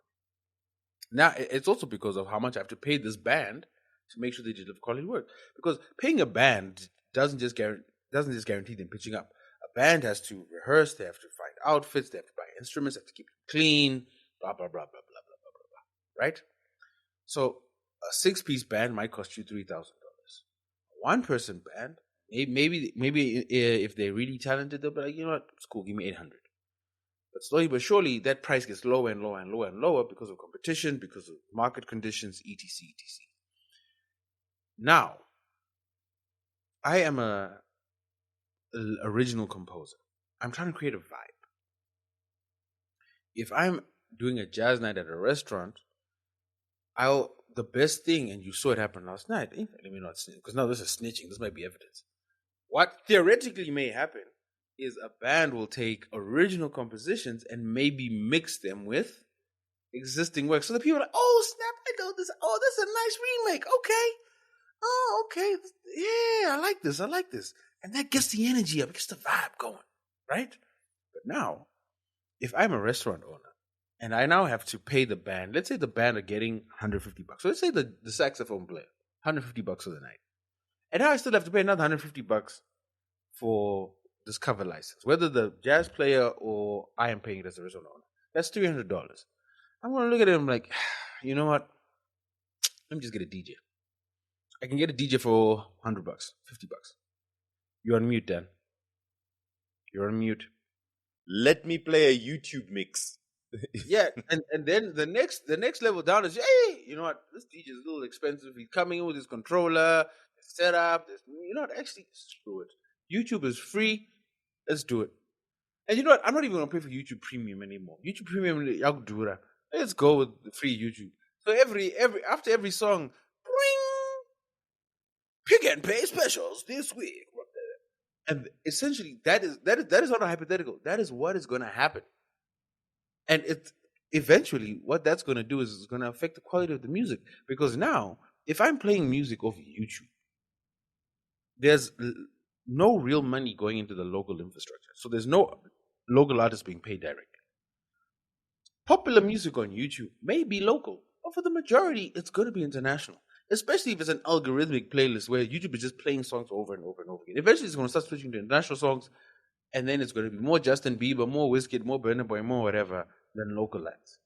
A: Now, it's also because of how much I have to pay this band to make sure they deliver quality work. Because paying a band doesn't just guarantee them pitching up. A band has to rehearse, they have to find outfits, they have to buy instruments, they have to keep it clean, blah, blah, blah, blah, blah, blah, blah, blah, blah, right? So a 6-piece band might cost you $3,000. A 1-person band, maybe if they're really talented, they'll be like, you know what, it's cool, give me $800. But slowly but surely, that price gets lower and lower and lower and lower because of competition, because of market conditions, etc., etc. Now, I am a original composer. I'm trying to create a vibe. If I'm doing a jazz night at a restaurant, the best thing, and you saw it happen last night, let me not snitch, because now this is snitching, this might be evidence. What theoretically may happen is a band will take original compositions and maybe mix them with existing work. So the people are like, oh, snap, I know this. Oh, this is a nice remake. Okay. Oh, okay. Yeah, I like this. And that gets the energy up, gets the vibe going, right? But now, if I'm a restaurant owner and I now have to pay the band, let's say the band are getting $150. So let's say the saxophone player, $150 for the night. And now I still have to pay another $150 for this cover license, whether the jazz player or I am paying it as a restaurant owner. That's $300. I'm going to look at it and I'm like, you know what? Let me just get a DJ. I can get a DJ for $100, $50. You're on mute, Dan. You're on mute.
B: Let me play a YouTube mix.
A: Yeah, and then the next level down is, hey, you know what? This DJ is a little expensive. He's coming in with his controller, his setup. Actually, screw it. YouTube is free. Let's do it. And you know what? I'm not even going to pay for YouTube Premium anymore. YouTube Premium, let's go with the free YouTube. So after every song, pick and pay specials this week. And essentially, that is not a hypothetical. That is what is going to happen. And it's eventually what that's going to do is it's going to affect the quality of the music. Because now, if I'm playing music off YouTube, there's no real money going into the local infrastructure. So there's no local artists being paid directly. Popular music on YouTube may be local, but for the majority, it's going to be international. Especially if it's an algorithmic playlist where YouTube is just playing songs over and over and over again. Eventually, it's going to start switching to international songs, and then it's going to be more Justin Bieber, more Wizkid, more Burna Boy, more whatever than local acts.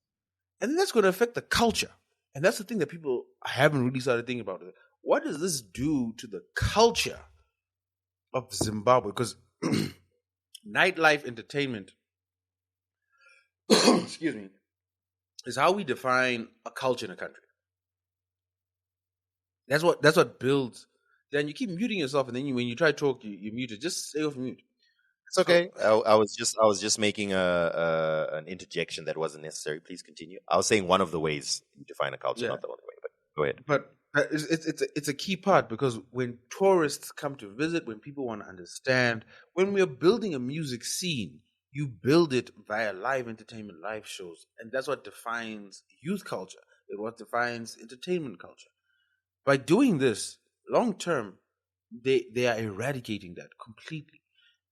A: And then that's going to affect the culture. And that's the thing that people haven't really started thinking about. What does this do to the culture of Zimbabwe? Because nightlife entertainment, excuse me, is how we define a culture in a country. That's what builds. Then you keep muting yourself, and then when you try to talk, you mute it. Just stay off mute.
B: It's okay. I was just making an interjection that wasn't necessary. Please continue. I was saying one of the ways you define a culture, not the only way. But go ahead.
A: But it's a key part, because when tourists come to visit, when people want to understand, when we're building a music scene, you build it via live entertainment, live shows, and that's what defines youth culture. It's what defines entertainment culture. By doing this, long term, they are eradicating that completely.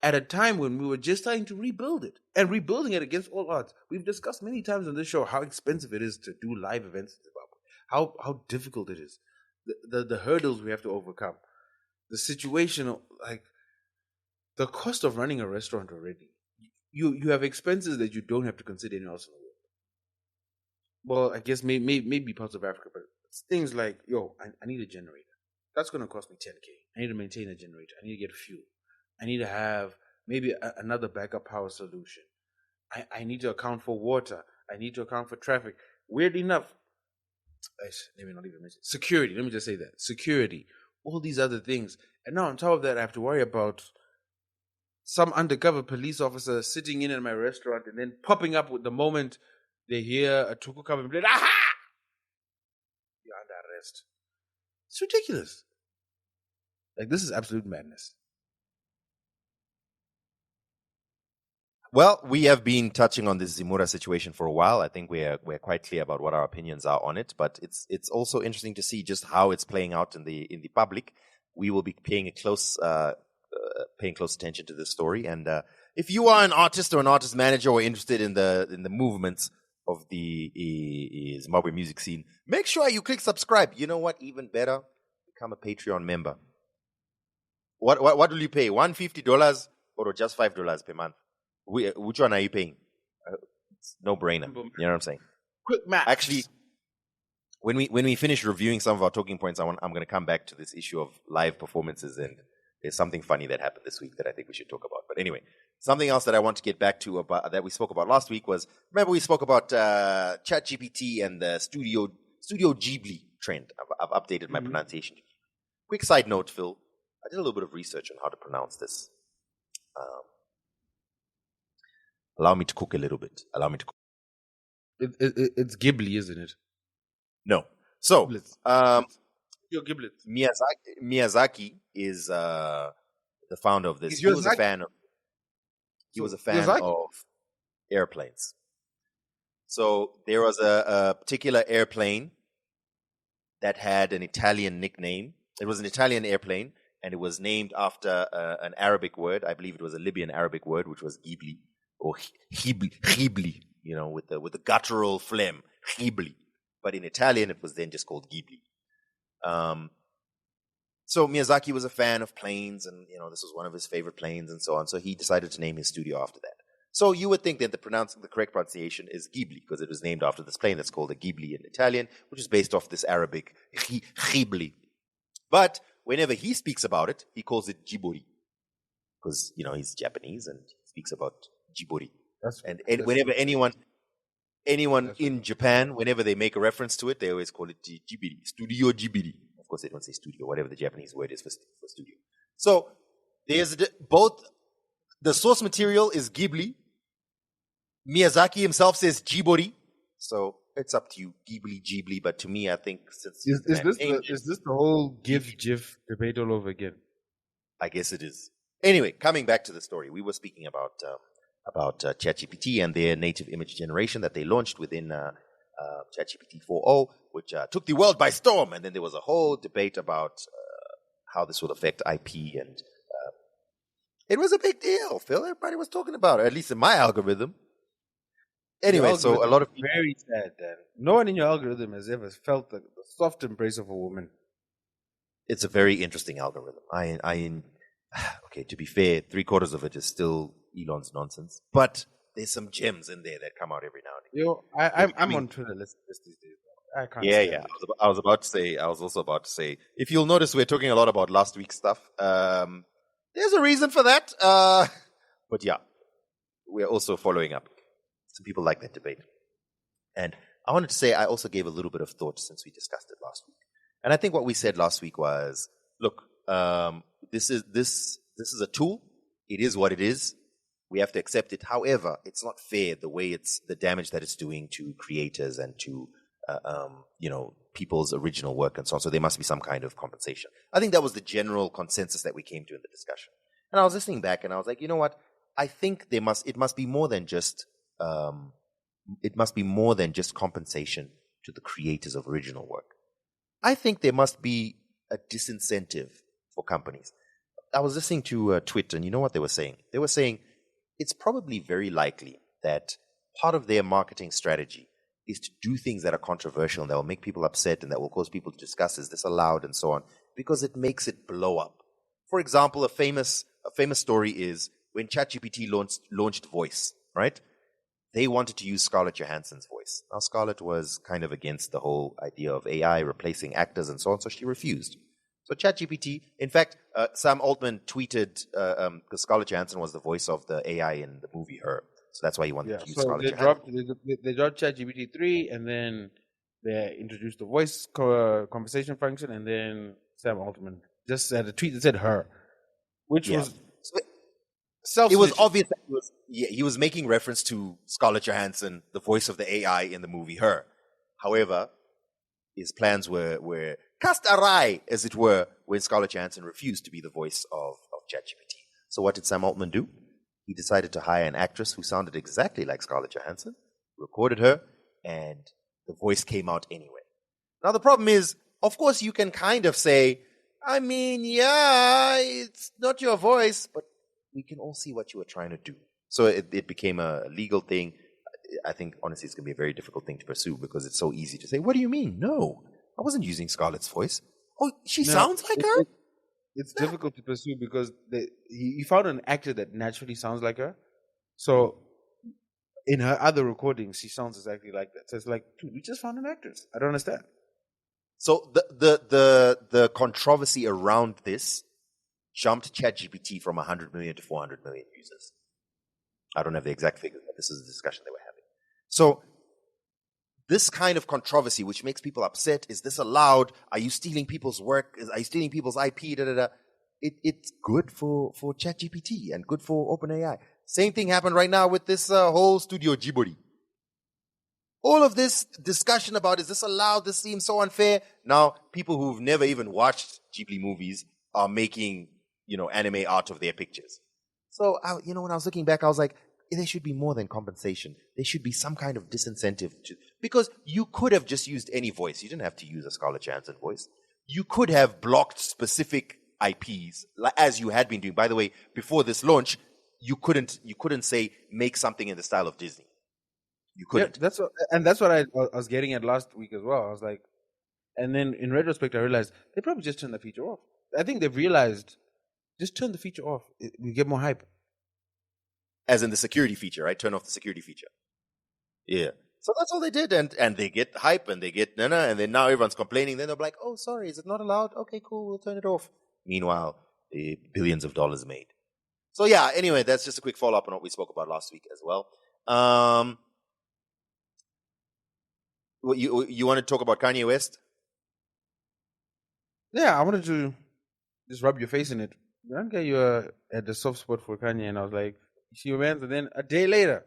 A: At a time when we were just starting to rebuild it, and rebuilding it against all odds. We've discussed many times on this show how expensive it is to do live events in Zimbabwe, how difficult it is, the hurdles we have to overcome, the situation, like the cost of running a restaurant already. You have expenses that you don't have to consider anywhere else in the world. Well, I guess maybe parts of Africa, but it's things like, I need a generator. That's going to cost me 10K. I need to maintain a generator. I need to get fuel. I need to have maybe another backup power solution. I need to account for water. I need to account for traffic. Weirdly enough, maybe not even mention security. Let me just say that. Security. All these other things. And now on top of that, I have to worry about some undercover police officer sitting in at my restaurant and then popping up with the moment they hear a tuku come and play, aha! You're under arrest. It's ridiculous. Like, this is absolute madness.
B: Well, we have been touching on this ZIMURA situation for a while. I think we're quite clear about what our opinions are on it, but it's also interesting to see just how it's playing out in the public. We will be paying close attention to this story, and if you are an artist or an artist manager or interested in the movements of the Zimbabwe music scene, make sure you click subscribe. You know what? Even better, become a Patreon member. What will you pay? $150 or just $5 per month? Which one are you paying? It's no brainer. You know what I'm saying?
A: Quick math.
B: Actually, when we finish reviewing some of our talking points, I'm going to come back to this issue of live performances, and there's something funny that happened this week that I think we should talk about. But anyway, something else that I want to get back to about that we spoke about last week was, remember we spoke about ChatGPT and the Studio Ghibli trend. I've updated my pronunciation. Quick side note, Phil. I did a little bit of research on how to pronounce this. Allow me to cook a little bit.
A: It's Ghibli, isn't it?
B: No. So,
A: Your giblets.
B: Miyazaki is the founder of this. He was a fan of airplanes. So there was a particular airplane that had an Italian nickname. It was an Italian airplane, and it was named after an Arabic word. I believe it was a Libyan Arabic word, which was Ghibli. Or Ghibli, with the guttural phlegm, Ghibli. But in Italian, it was then just called Ghibli. So Miyazaki was a fan of planes, and this was one of his favorite planes, and so on. So he decided to name his studio after that. So you would think that the correct pronunciation is Ghibli, because it was named after this plane that's called a Ghibli in Italian, which is based off this Arabic Ghibli. But whenever he speaks about it, he calls it Jibori, because he's Japanese and he speaks about Jibori. And whenever anyone in Japan, whenever they make a reference to it, they always call it Jibiri, Studio Jibiri. Of course, they don't say studio, whatever the Japanese word is for studio. So there's both. The source material is Ghibli. Miyazaki himself says Jibori. So it's up to you, Ghibli, but to me, I think since
A: Is
B: the man
A: this
B: named
A: is this the whole GIF debate all over again?
B: I guess it is. Anyway, coming back to the story, we were speaking about ChatGPT and their native image generation that they launched within ChatGPT 4.0, which took the world by storm. And then there was a whole debate about how this will affect IP, and it was a big deal, Phil. Everybody was talking about it, at least in my algorithm. Anyway, so a lot of people...
A: Very sad, Dan. No one in your algorithm has ever felt the soft embrace of a woman.
B: It's a very interesting algorithm. Okay, to be fair, 3/4 of it is still Elon's nonsense, but there's some gems in there that come out every now and then.
A: I'm on Twitter these days. I can't.
B: Yeah. I was also about to say, if you'll notice, we're talking a lot about last week's stuff. There's a reason for that. But yeah, we're also following up. Some people like that debate. And I wanted to say, I also gave a little bit of thought since we discussed it last week. And I think what we said last week was, look, this is a tool. It is what it is. We have to accept it. However, it's not fair the way the damage that it's doing to creators and to, people's original work and so on. So there must be some kind of compensation. I think that was the general consensus that we came to in the discussion. And I was listening back and I was like, you know what? I think it must be more than just compensation to the creators of original work. I think there must be a disincentive for companies. I was listening to Twitter, and you know what they were saying? They were saying it's probably very likely that part of their marketing strategy is to do things that are controversial and that will make people upset and that will cause people to discuss, is this allowed, and so on, because it makes it blow up. For example, a famous story is when ChatGPT launched Voice, right? They wanted to use Scarlett Johansson's voice. Now, Scarlett was kind of against the whole idea of AI replacing actors and so on, so she refused. So ChatGPT, in fact, Sam Altman tweeted, because Scarlett Johansson was the voice of the AI in the movie Her. So that's why he wanted to use Scarlett Johansson.
A: They dropped ChatGPT 3, and then they introduced the voice conversation function, and then Sam Altman just had a tweet that said Her, which was...
B: It was obvious that he was making reference to Scarlett Johansson, the voice of the AI in the movie Her. However, his plans were cast awry, as it were, when Scarlett Johansson refused to be the voice of ChatGPT. So what did Sam Altman do? He decided to hire an actress who sounded exactly like Scarlett Johansson, recorded her, and the voice came out anyway. Now, the problem is, of course, you can kind of say, I mean, yeah, it's not your voice, but we can all see what you were trying to do. So it became a legal thing. I think, honestly, it's going to be a very difficult thing to pursue because it's so easy to say, what do you mean? No, I wasn't using Scarlett's voice. Oh, she sounds like her?
A: It's difficult to pursue because he found an actor that naturally sounds like her. So in her other recordings, she sounds exactly like that. So it's like, dude, we just found an actress. I don't understand.
B: So the controversy around this jumped ChatGPT from 100 million to 400 million users. I don't have the exact figure, but this is the discussion they were having. So this kind of controversy, which makes people upset, is this allowed? Are you stealing people's work? Are you stealing people's IP? It's good for ChatGPT and good for OpenAI. Same thing happened right now with this whole Studio Ghibli. All of this discussion about, is this allowed? This seems so unfair. Now, people who've never even watched Ghibli movies are making, anime art of their pictures. So, when I was looking back, I was like, there should be more than compensation. There should be some kind of disincentive because you could have just used any voice. You didn't have to use a Scarlett Johansson voice. You could have blocked specific IPs as you had been doing. By the way, before this launch, you couldn't say make something in the style of Disney. You couldn't.
A: Yeah, that's what I was getting at last week as well. I was like, and then in retrospect, I realized they probably just turned the feature off. I think they've realized, just turn the feature off. We get more hype.
B: As in the security feature, right? Turn off the security feature. Yeah. So that's all they did. And they get hype and they get and then now everyone's complaining. Then they're like, oh, sorry, is it not allowed? Okay, cool, we'll turn it off. Meanwhile, billions of dollars made. So yeah, anyway, that's just a quick follow-up on what we spoke about last week as well. You want to talk about Kanye West?
A: Yeah, I wanted to just rub your face in it. One guy, you had the soft spot for Kanye, and I was like, you see your man? And then a day later,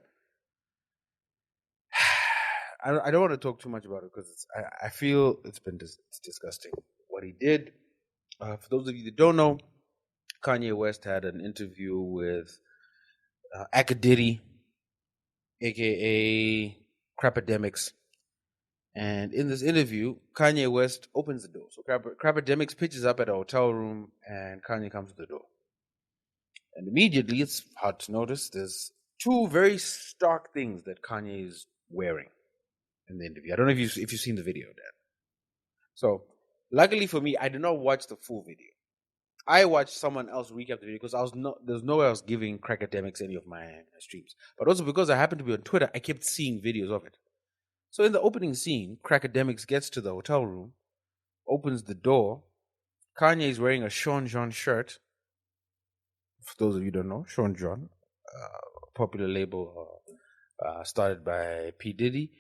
A: I don't want to talk too much about it because I feel it's disgusting what he did. For those of you that don't know, Kanye West had an interview with Akadiddy, aka Crapidemics. And in this interview, Kanye West opens the door. So Crapidemics pitches up at a hotel room, and Kanye comes to the door. And immediately, it's hard to notice, there's two very stark things that Kanye is wearing in the interview. I don't know if you've seen the video, Dan. So, luckily for me, I did not watch the full video. I watched someone else recap the video because there's no way I was giving Cracademics any of my streams. But also because I happened to be on Twitter, I kept seeing videos of it. So in the opening scene, Cracademics gets to the hotel room, opens the door. Kanye is wearing a Sean John shirt. For those of you who don't know, Sean John, popular label started by P. Diddy.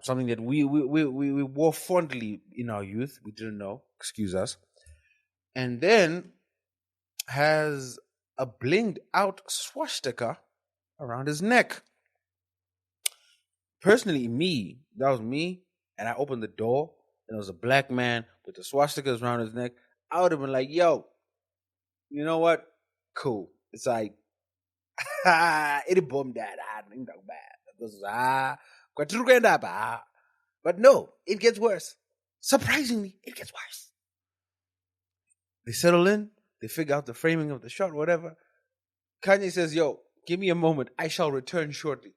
A: Something that we wore fondly in our youth. We didn't know. Excuse us. And then has a blinged out swastika around his neck. Personally, that was me, and I opened the door, and there was a black man with the swastikas around his neck. I would have been like, yo, you know what? Cool. It's like, it boom that bad. But no, it gets worse. Surprisingly, it gets worse. They settle in, they figure out the framing of the shot, whatever. Kanye says, yo, give me a moment, I shall return shortly.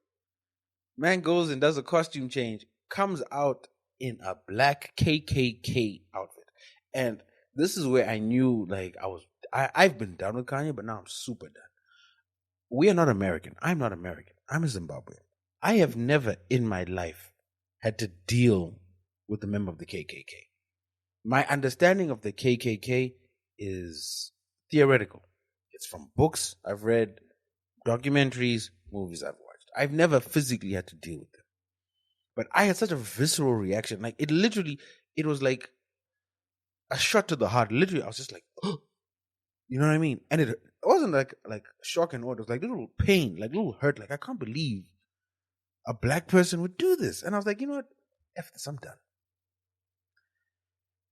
A: Man goes and does a costume change, comes out in a black KKK outfit. And this is where I knew, like, I've been done with Kanye, but now I'm super done. We are not American. I'm not American. I'm a Zimbabwean. I have never in my life had to deal with a member of the KKK. My understanding of the KKK is theoretical. It's from books I've read, documentaries, movies I've watched. I've never physically had to deal with them. But I had such a visceral reaction. Like, it was like a shot to the heart. Literally, I was just like, oh. You know what I mean? And it wasn't like shock and awe. It was like little pain, like little hurt. Like, I can't believe a black person would do this. And I was like, you know what? F this, I'm done.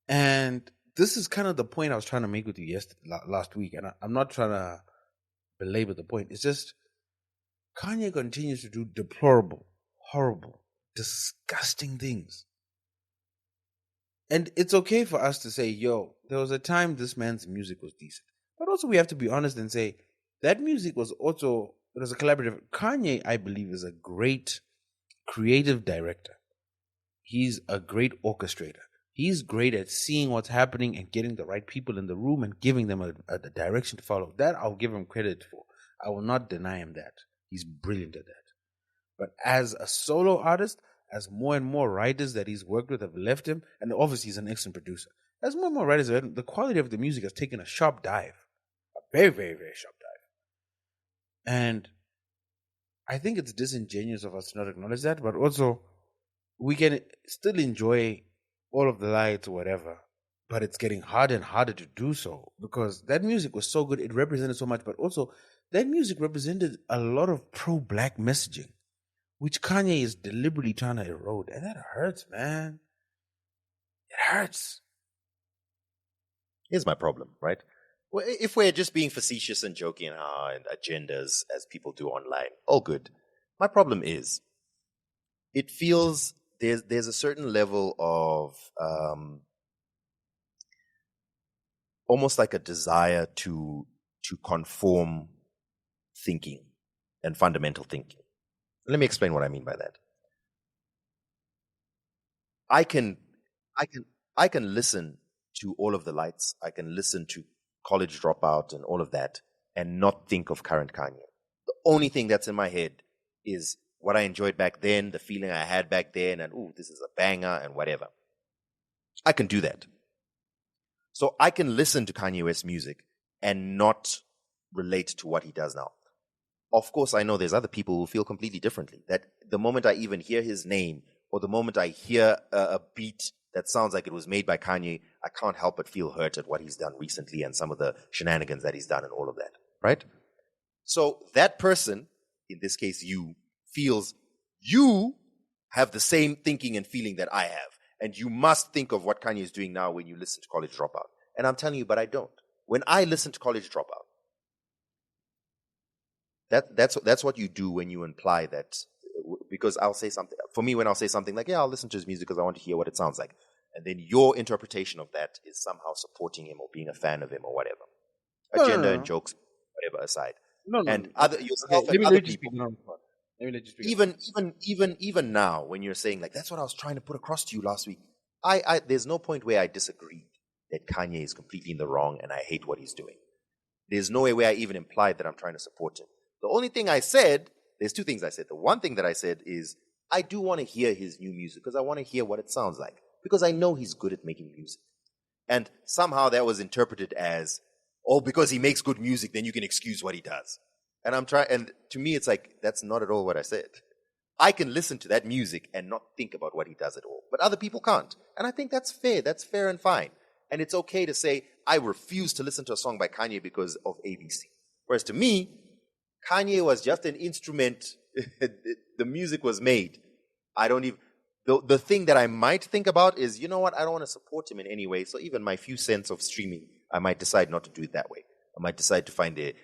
A: And this is kind of the point I was trying to make with you last week. And I'm not trying to belabor the point. It's just Kanye continues to do deplorable, horrible, disgusting things. And it's okay for us to say, yo, there was a time this man's music was decent. But also we have to be honest and say that music was also, it was a collaborative. Kanye, I believe, is a great creative director. He's a great orchestrator. He's great at seeing what's happening and getting the right people in the room and giving them a direction to follow. That I'll give him credit for. I will not deny him that. He's brilliant at that. But as a solo artist, as more and more writers that he's worked with have left him, and obviously he's an excellent producer, as more and more writers have left him, the quality of the music has taken a sharp dive. A very, very, very sharp dive. And I think it's disingenuous of us to not acknowledge that, but also we can still enjoy all of the lights or whatever, but it's getting harder and harder to do so because that music was so good, it represented so much, but also that music represented a lot of pro-black messaging, which Kanye is deliberately trying to erode, and that hurts, man. It hurts.
B: Here's my problem, right? Well, if we're just being facetious and joking and agendas as people do online, all good. My problem is, it feels there's a certain level of almost like a desire to conform thinking and fundamental thinking. Let me explain what I mean by that. I can listen to All of the Lights. I can listen to College Dropout and all of that and not think of current Kanye. The only thing that's in my head is what I enjoyed back then, the feeling I had back then, and ooh, this is a banger and whatever. I can do that. So I can listen to Kanye West's music and not relate to what he does now. Of course, I know there's other people who feel completely differently. That the moment I even hear his name or the moment I hear a beat that sounds like it was made by Kanye, I can't help but feel hurt at what he's done recently and some of the shenanigans that he's done and all of that, right? So that person, in this case you, feels you have the same thinking and feeling that I have. And you must think of what Kanye is doing now when you listen to College Dropout. And I'm telling you, but I don't. When I listen to College Dropout, that's what you do when you imply that, because I'll say something. For me, when I'll say something like, yeah, I'll listen to his music because I want to hear what it sounds like. And then your interpretation of that is somehow supporting him or being a fan of him or whatever. Agenda and jokes, whatever aside.
A: Yourself
B: and
A: let me
B: other
A: let you speak.
B: people.
A: Let me let you speak.
B: Even now, when you're saying like that's what I was trying to put across to you last week, there's no point where I disagreed that Kanye is completely in the wrong and I hate what he's doing. There's no way where I even implied that I'm trying to support him. The only thing I said, there's two things I said. The one thing that I said is I do want to hear his new music because I want to hear what it sounds like because I know he's good at making music. And somehow that was interpreted as, oh, because he makes good music, then you can excuse what he does. And to me, it's like, that's not at all what I said. I can listen to that music and not think about what he does at all. But other people can't. And I think that's fair. That's fair and fine. And it's okay to say, I refuse to listen to a song by Kanye because of ABC. Whereas to me, Kanye was just an instrument. The music was made. I don't even... The thing that I might think about is, you know what? I don't want to support him in any way. So even my few cents of streaming, I might decide not to do it that way. I might decide to find a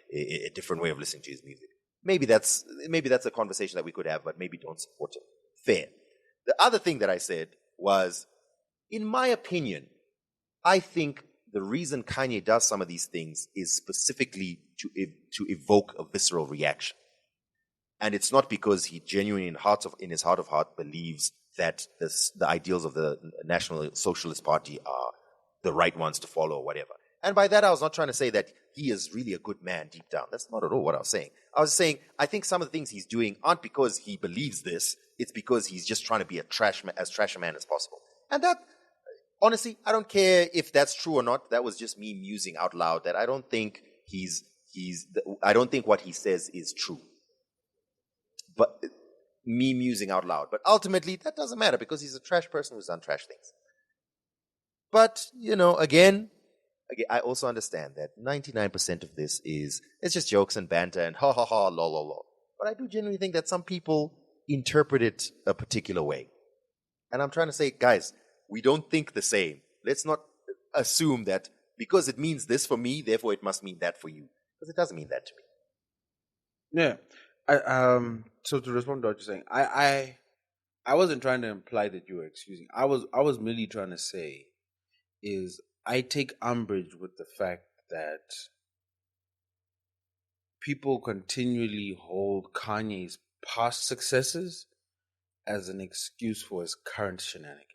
B: different way of listening to his music. Maybe that's a conversation that we could have, but maybe don't support him. Fair. The other thing that I said was, in my opinion, I think the reason Kanye does some of these things is specifically to evoke a visceral reaction. And it's not because he genuinely in his heart of heart believes that the ideals of the National Socialist Party are the right ones to follow or whatever. And by that, I was not trying to say that he is really a good man deep down. That's not at all what I was saying. I was saying, I think some of the things he's doing aren't because he believes this. It's because he's just trying to be as trash a man as possible. And that, honestly, I don't care if that's true or not. That was just me musing out loud that I don't think I don't think what he says is true. But me musing out loud. But ultimately, that doesn't matter because he's a trash person who's done trash things. But, again, I also understand that 99% of this it's just jokes and banter and ha ha ha, lol, lol, lol. But I do genuinely think that some people interpret it a particular way. And I'm trying to say, guys, we don't think the same. Let's not assume that because it means this for me, therefore it must mean that for you. Because it doesn't mean that to me.
A: Yeah. So to respond to what you're saying, I wasn't trying to imply that you were excusing. I was merely trying to say is I take umbrage with the fact that people continually hold Kanye's past successes as an excuse for his current shenanigans.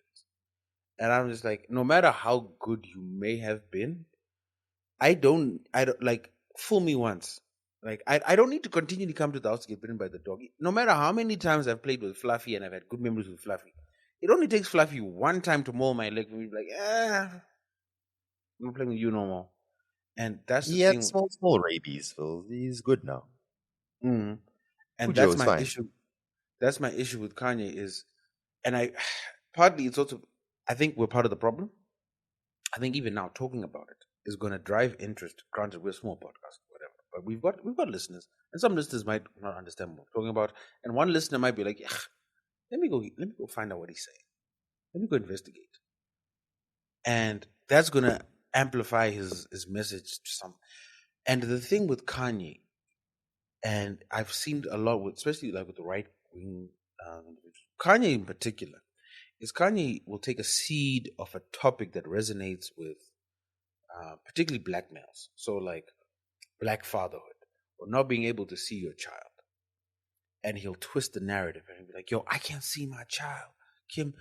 A: And I'm just like, no matter how good you may have been, I don't like, fool me once. Like, I don't need to continually come to the house to get bitten by the dog. No matter how many times I've played with Fluffy and I've had good memories with Fluffy, it only takes Fluffy one time to maul my leg and be like, I'm not playing with you no more. And that's the thing.
B: Small rabies, Phil. He's good now.
A: Mm-hmm. And
B: Ujo
A: that's my
B: fine.
A: issue. That's my issue with Kanye is, and partly it's also, I think we're part of the problem. I think even now talking about it is going to drive interest. Granted, we're a small podcast, whatever, but we've got listeners, and some listeners might not understand what we're talking about, and one listener might be like, let me go find out what he's saying. Let me go investigate, and that's going to amplify his message to some. And the thing with Kanye, and I've seen a lot with, especially like with the right wing, Kanye in particular, is Kanye will take a seed of a topic that resonates with particularly black males. So like black fatherhood or not being able to see your child. And he'll twist the narrative and he'll be like, yo, I can't see my child. Kim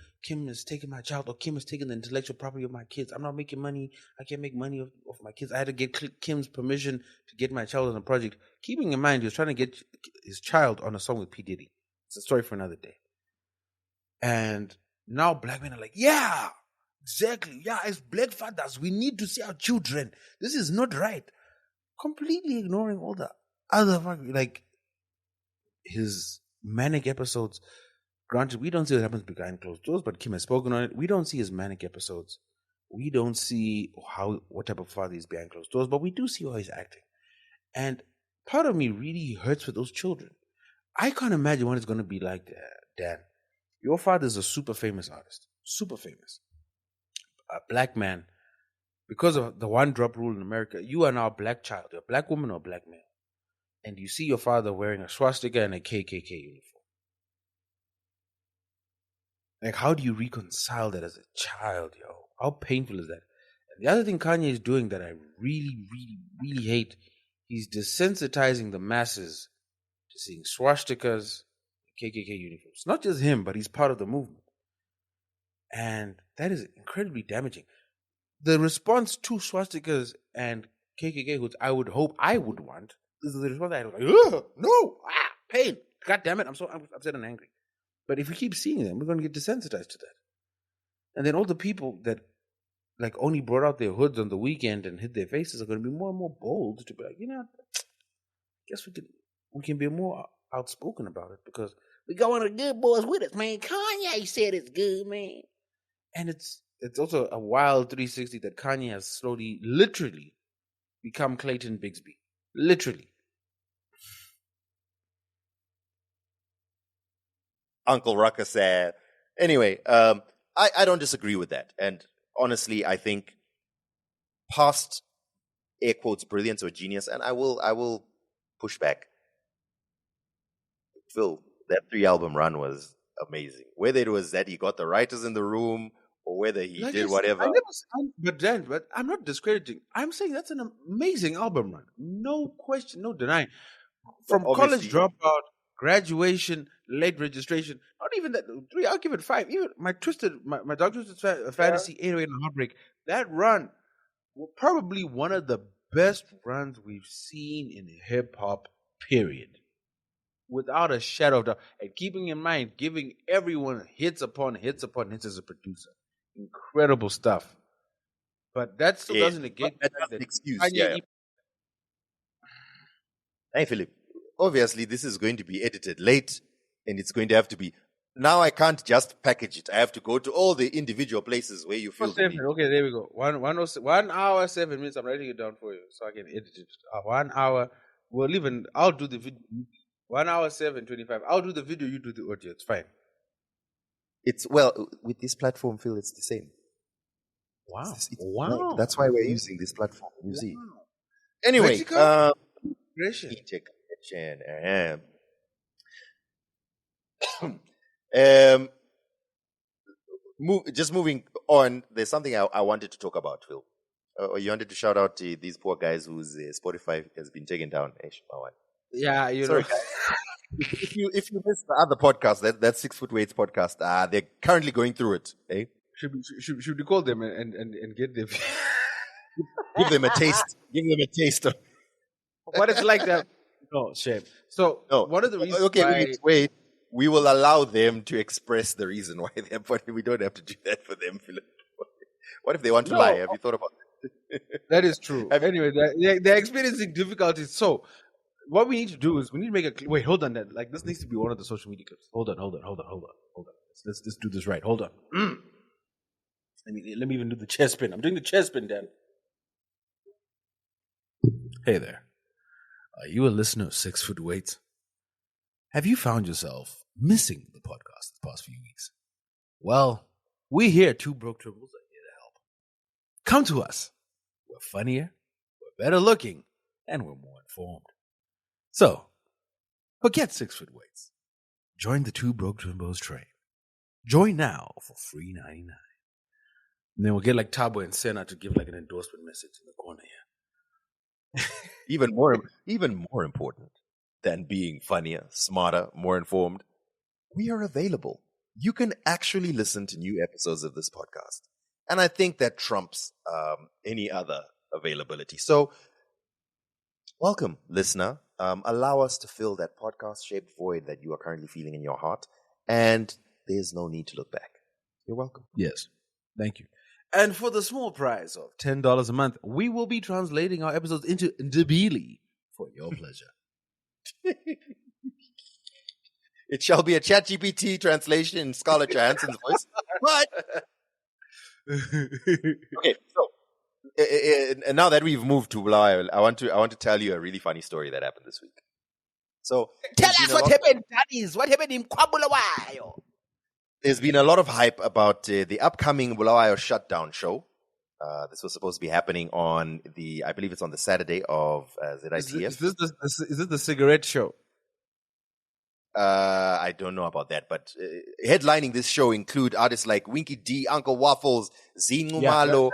A: is taking my child, or Kim is taking the intellectual property of my kids. I'm not making money. I can't make money of my kids. I had to get Kim's permission to get my child on a project. Keeping in mind, he was trying to get his child on a song with P. Diddy. It's a story for another day. And now black men are like, yeah, exactly. Yeah, as black fathers, we need to see our children. This is not right. Completely ignoring all the other, like, his manic episodes. Granted, we don't see what happens behind closed doors, but Kim has spoken on it. We don't see his manic episodes. We don't see what type of father he's behind closed doors, but we do see how he's acting. And part of me really hurts for those children. I can't imagine what it's going to be like, Dan. Your father's a super famous artist. Super famous. A black man. Because of the one drop rule in America, you are now a black child. You're a black woman or a black male. And you see your father wearing a swastika and a KKK uniform. Like, how do you reconcile that as a child, yo? How painful is that? And the other thing Kanye is doing that I really, really, really hate, he's desensitizing the masses to seeing swastikas, KKK uniforms. Not just him, but he's part of the movement. And that is incredibly damaging. The response to swastikas and KKK hoods, I would hope I would want, is the response I was like, ugh, no, pain. God damn it, I'm upset and angry. But if we keep seeing them, we're going to get desensitized to that. And then all the people that like only brought out their hoods on the weekend and hid their faces are going to be more and more bold to be like, you know, I guess we can be more outspoken about it because we got one of the good boys with us, man. Kanye said it's good, man. And it's also a wild 360 that Kanye has slowly, literally become Clayton Bigsby. Literally.
B: Uncle Rucker said. Anyway, I don't disagree with that. And honestly, I think past air quotes brilliance or genius, and I will push back. Phil, that 3-album run was amazing. Whether it was that he got the writers in the room or whether he did whatever.
A: But I'm not discrediting. I'm saying that's an amazing album run. No question, no denying. From college dropout, graduation, late registration, not even that 3, I'll give it 5. Even my Dark Twisted Fantasy, 808 and Heartbreak, that run was probably one of the best runs we've seen in hip hop, period. Without a shadow of doubt. And keeping in mind, giving everyone hits upon hits upon hits as a producer. Incredible stuff. But that still doesn't negate
B: that excuse. Hey, Philip. Obviously, this is going to be edited late, and it's going to have to be. Now I can't just package it. I have to go to all the individual places where you feel.
A: Okay, there we go. 1 hour 7 minutes. I'm writing it down for you so I can edit it. 1 hour. We'll even. I'll do the video. 1 hour 7:25. I'll do the video. You do the audio. It's fine.
B: It's with this platform, Phil. It's the same.
A: Wow!
B: Wow! That's why we're using this platform. You see. Anyway, just moving on, there's something I wanted to talk about, Phil. You wanted to shout out to these poor guys whose Spotify has been taken down.
A: Yeah,
B: sorry, guys. if you missed the other podcast, that 6 Foot Weights podcast, they're currently going through it. Eh?
A: Should we call them and get them?
B: Give them a taste. Give them a taste of
A: what it's like that. No, shame. So, one of the reasons
B: wait. We will allow them to express the reason why they're funny. We don't have to do that for them, Philip. What if they want to lie? Have you thought about that?
A: That is true. Anyway, they're experiencing difficulties. So, what we need to do is we need to make a... Wait, hold on. Like, this needs to be one of the social media clips. Hold on. Let's do this right. Hold on. Let me even do the chest spin. I'm doing the chest spin, Dan. Hey there. Are you a listener of 6 Foot Weights? Have you found yourself missing the podcast the past few weeks? Well, we here at 2 Broke Twimbos are here to help. Come to us. We're funnier, we're better looking, and we're more informed. So, forget 6 Foot Weights. Join the 2 Broke Twimbos train. Join now for free $99. And then we'll get like Tabo and Senna to give like an endorsement message in the corner here.
B: Even more important than being funnier, smarter, more informed, we are available. You can actually listen to new episodes of this podcast. And I think that trumps any other availability. So, welcome, listener. Allow us to fill that podcast-shaped void that you are currently feeling in your heart. And there's no need to look back. You're welcome.
A: Yes. Thank you. And for the small price of $10 a month, we will be translating our episodes into Ndebele for your pleasure.
B: It shall be a ChatGPT translation in Scarlett Johansson's voice. But okay, so and now that we've moved to Bulawayo, I want to tell you a really funny story that happened this week. So
A: tell us what happened, Daddies. What happened in Bulawayo?
B: There's been a lot of hype about the upcoming Bulawayo shutdown show. This was supposed to be happening on I believe it's on the Saturday of ZITF.
A: Is this the cigarette show?
B: I don't know about that, but headlining this show include artists like Winky D, Uncle Waffles, ZIMURA,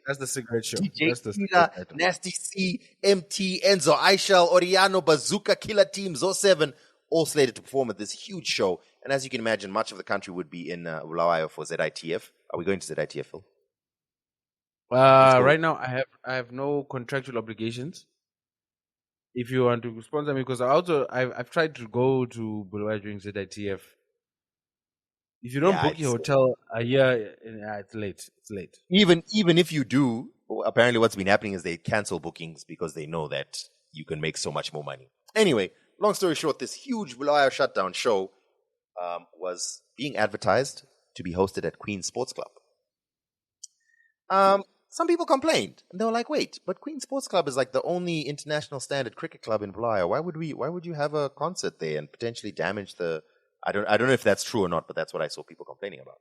A: that's the cigarette show.
B: DJ
A: That's the
B: Killer,
A: cigarette item.
B: Nasty C, MT, Enzo, Aishal, Oriano, Bazooka, Killer Team, Zo7, all slated to perform at this huge show. And as you can imagine, much of the country would be in Bulawayo for ZITF. Are we going to ZITF, Phil?
A: Right now, I have no contractual obligations. If you want to sponsor me, because I've tried to go to Bulawayo during ZITF. If you don't book your hotel a year, it's late. It's late.
B: Even if you do, apparently what's been happening is they cancel bookings because they know that you can make so much more money. Anyway, long story short, this huge Bulawayo shutdown show was being advertised to be hosted at Queen's Sports Club. Some people complained, and they were like, "Wait, but Queen's Sports Club is like the only international standard cricket club in Bulawayo. Why would you have a concert there and potentially damage the?" I don't know if that's true or not, but that's what I saw people complaining about.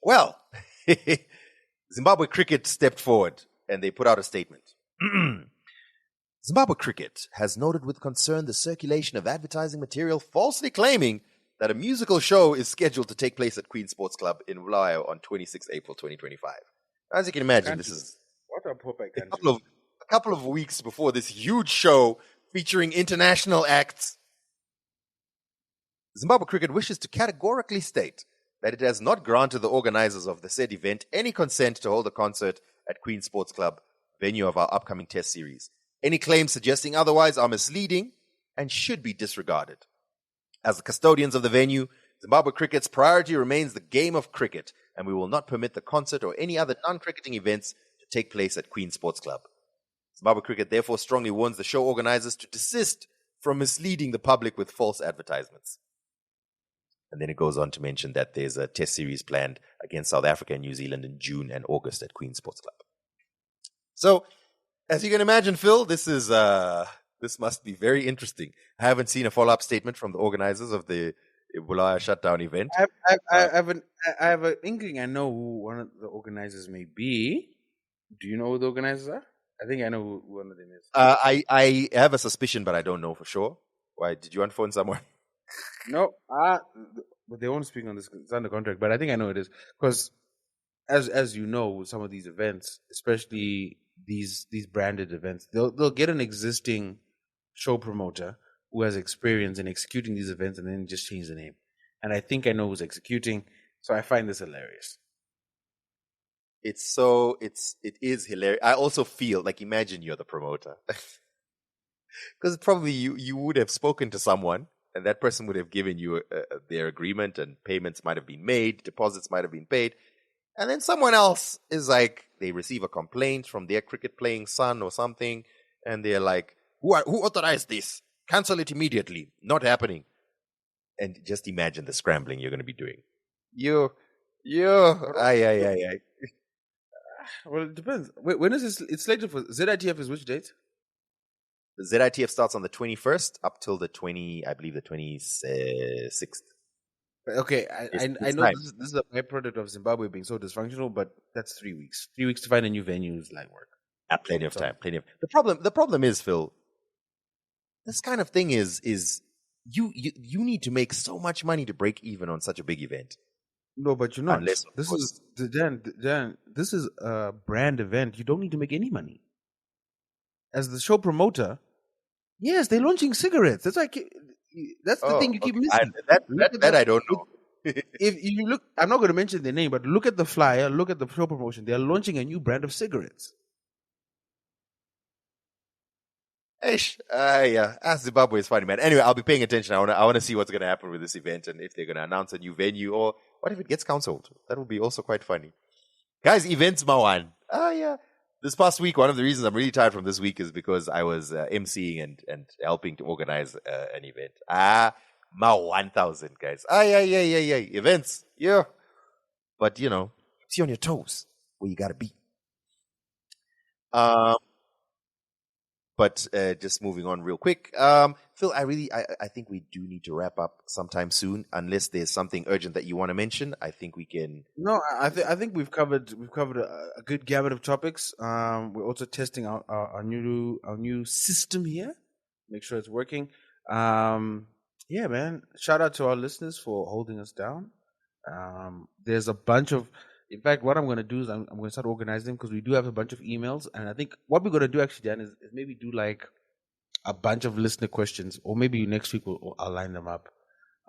B: Well, Zimbabwe Cricket stepped forward and they put out a statement. Zimbabwe Cricket has noted with concern the circulation of advertising material falsely claiming that a musical show is scheduled to take place at Queen's Sports Club in Bulawayo on 26 April 2025. As you can imagine, this is
A: what a poor
B: a couple of weeks before this huge show featuring international acts. Zimbabwe Cricket wishes to categorically state that it has not granted the organizers of the said event any consent to hold a concert at Queen's Sports Club, venue of our upcoming test series. Any claims suggesting otherwise are misleading and should be disregarded. As the custodians of the venue, Zimbabwe Cricket's priority remains the game of cricket, and we will not permit the concert or any other non-cricketing events to take place at Queen's Sports Club. Zimbabwe Cricket therefore strongly warns the show organizers to desist from misleading the public with false advertisements. And then it goes on to mention that there's a test series planned against South Africa and New Zealand in June and August at Queen's Sports Club. So, as you can imagine, Phil, this must be very interesting. I haven't seen a follow-up statement from the organizers of the Bulawayo shutdown event.
A: I have an inkling. I know who one of the organizers may be. Do you know who the organizers are? I think I know who one of them is.
B: I have a suspicion, but I don't know for sure. Why? Did you unphone someone?
A: No, but they won't speak on this. It's under contract, but I think I know it is because, as you know, some of these events, especially these branded events, they'll get an existing show promoter who has experience in executing these events, and then just change the name. And I think I know who's executing, so I find this hilarious.
B: It is hilarious. I also feel like, imagine you're the promoter, because probably you would have spoken to someone. And that person would have given you their agreement, and payments might have been made, deposits might have been paid. And then someone else is like, they receive a complaint from their cricket playing son or something, and they're like, who authorized this? Cancel it immediately. Not happening. And just imagine the scrambling you're going to be doing. Aye.
A: Well, it depends. Wait, when is this? It's slated for ZITF is which date?
B: The ZITF starts on the 21st up till the 26th.
A: Okay, I know this is a byproduct of Zimbabwe being so dysfunctional, but that's 3 weeks. 3 weeks to find a new venue is light work.
B: Plenty of time. The problem is, Phil, this kind of thing is you need to make so much money to break even on such a big event.
A: No, but you're not.
B: Unless,
A: this is a brand event. You don't need to make any money. As the show promoter, yes, they're launching cigarettes. That's like that's the thing you keep missing.
B: That I don't know.
A: If you look, I'm not going to mention their name, but look at the flyer, look at the show promotion. They are launching a new brand of cigarettes.
B: Zimbabwe is funny, man. Anyway, I'll be paying attention. I want to see what's going to happen with this event, and if they're going to announce a new venue, or what if it gets cancelled? That would be also quite funny. Guys, events, Mawan. This past week, one of the reasons I'm really tired from this week is because I was emceeing and helping to organize an event. Ma 1,000, guys. Events. Yeah. But, see on your toes where you got to be. But just moving on real quick, Phil, I think we do need to wrap up sometime soon, unless there's something urgent that you want to mention. I think we can.
A: No, I think we've covered a good gamut of topics. We're also testing out our new system here. Make sure it's working. Yeah, man. Shout out to our listeners for holding us down. There's a bunch of. In fact, what I'm going to do is I'm going to start organizing them because we do have a bunch of emails, and I think what we're going to do actually, Dan, is maybe do like a bunch of listener questions, or maybe next week I'll line them up.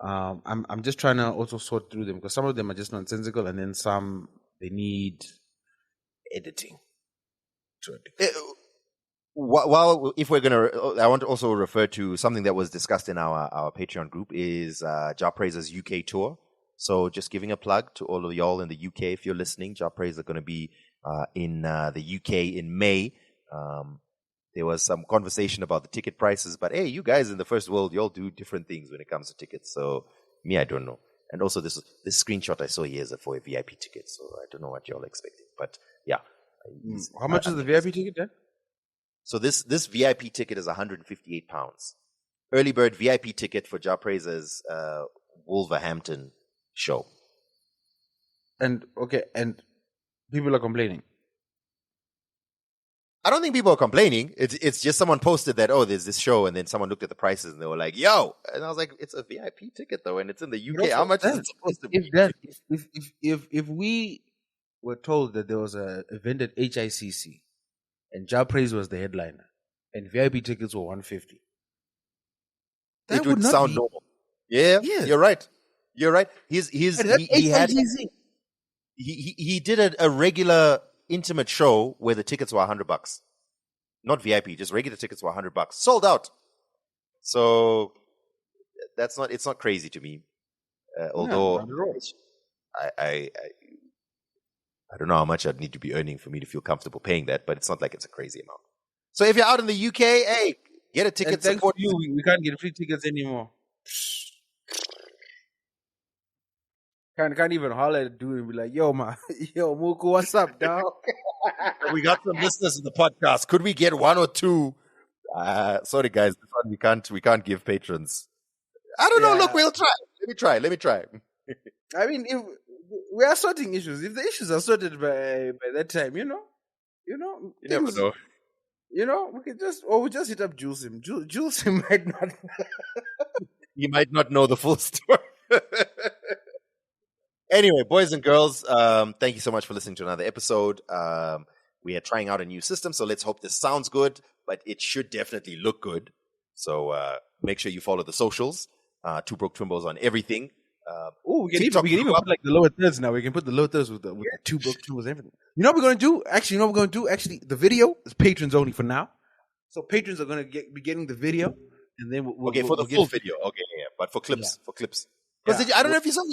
A: I'm just trying to also sort through them because some of them are just nonsensical, and then some they need editing.
B: Well, if we're gonna, I want to also refer to something that was discussed in our Patreon group is Jah Praise's UK tour. So just giving a plug to all of y'all in the UK, if you're listening, Jah Praise are going to be in the UK in May. There was some conversation about the ticket prices, but hey, you guys in the first world, y'all do different things when it comes to tickets. So me, I don't know. And also this screenshot I saw here is for a VIP ticket, so I don't know what y'all expecting. But yeah.
A: How much is the VIP ticket then?
B: So this VIP ticket is £158. Early bird VIP ticket for Jah Praise's Wolverhampton show.
A: And people are complaining.
B: I don't think people are complaining. It's just someone posted that, oh, there's this show, and then someone looked at the prices and they were like, yo, and I was like, it's a VIP ticket though, and it's in the UK. How much is it supposed to be?
A: If we were told that there was a event at HICC and Jah Praise was the headliner and VIP tickets were $150,
B: it would sound normal. Yeah, you're right. You're right. He did a regular intimate show where the tickets were $100, not VIP, just regular tickets were $100, sold out. So it's not crazy to me. Although I don't know how much I'd need to be earning for me to feel comfortable paying that, but it's not like it's a crazy amount. So if you're out in the UK, hey, get a ticket.
A: Support you. We can't get free tickets anymore. Can't even holler at a dude and be like, yo, Muku, what's up, dog?
B: We got some listeners in the podcast. Could we get one or two? Sorry, guys, this one we can't give patrons. I don't know. Look, we'll try. Let me try.
A: I mean, if we are sorting issues, if the issues are sorted by that time, you never know. We could we just hit up Jules him. Jules him might not.
B: He might not know the full story. Anyway, boys and girls, thank you so much for listening to another episode. We are trying out a new system, so let's hope this sounds good, but it should definitely look good. So make sure you follow the socials. Two Broke Twimbos on everything.
A: We can even put like the lower thirds now. We can put the lower thirds with the Two Broke Twimbos and everything. You know what we're going to do? Actually, Actually, the video is patrons only for now. So patrons are going to be getting the video, and then we'll
B: for the full video. Okay, yeah, but for clips, Because I don't know if you saw,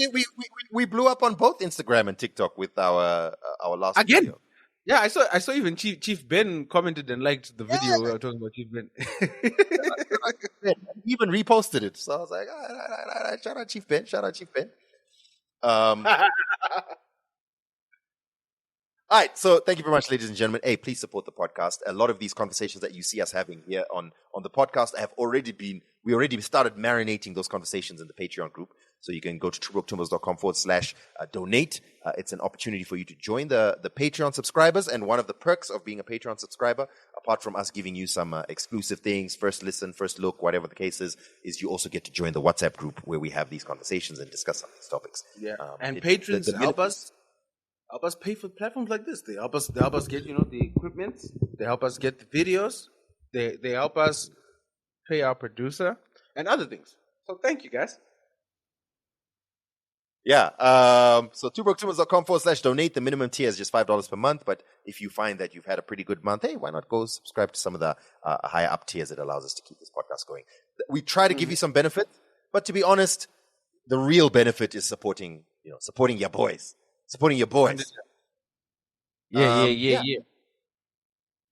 B: we blew up on both Instagram and TikTok with our last video.
A: Yeah, I saw even Chief Ben commented and liked the video we were talking about Chief Ben.
B: He even reposted it. So I was like, all right, shout out Chief Ben. All right, so thank you very much, ladies and gentlemen. Hey, please support the podcast. A lot of these conversations that you see us having here on the podcast we already started marinating those conversations in the Patreon group. So you can go to TrueBrokeTwimbos.com/donate. It's an opportunity for you to join the Patreon subscribers. And one of the perks of being a Patreon subscriber, apart from us giving you some exclusive things, first listen, first look, whatever the case is you also get to join the WhatsApp group where we have these conversations and discuss some of these topics.
A: Yeah, and patrons help us pay for platforms like this. They help us get the equipment. They help us get the videos. They help us pay our producer and other things. So thank you, guys.
B: Yeah. So TwoBrokeTwimbos.com/donate. The minimum tier is just $5 per month. But if you find that you've had a pretty good month, hey, why not go subscribe to some of the higher up tiers that allows us to keep this podcast going. We try to give you some benefit, but to be honest, the real benefit is supporting your boys. Supporting your boys.
A: Yeah.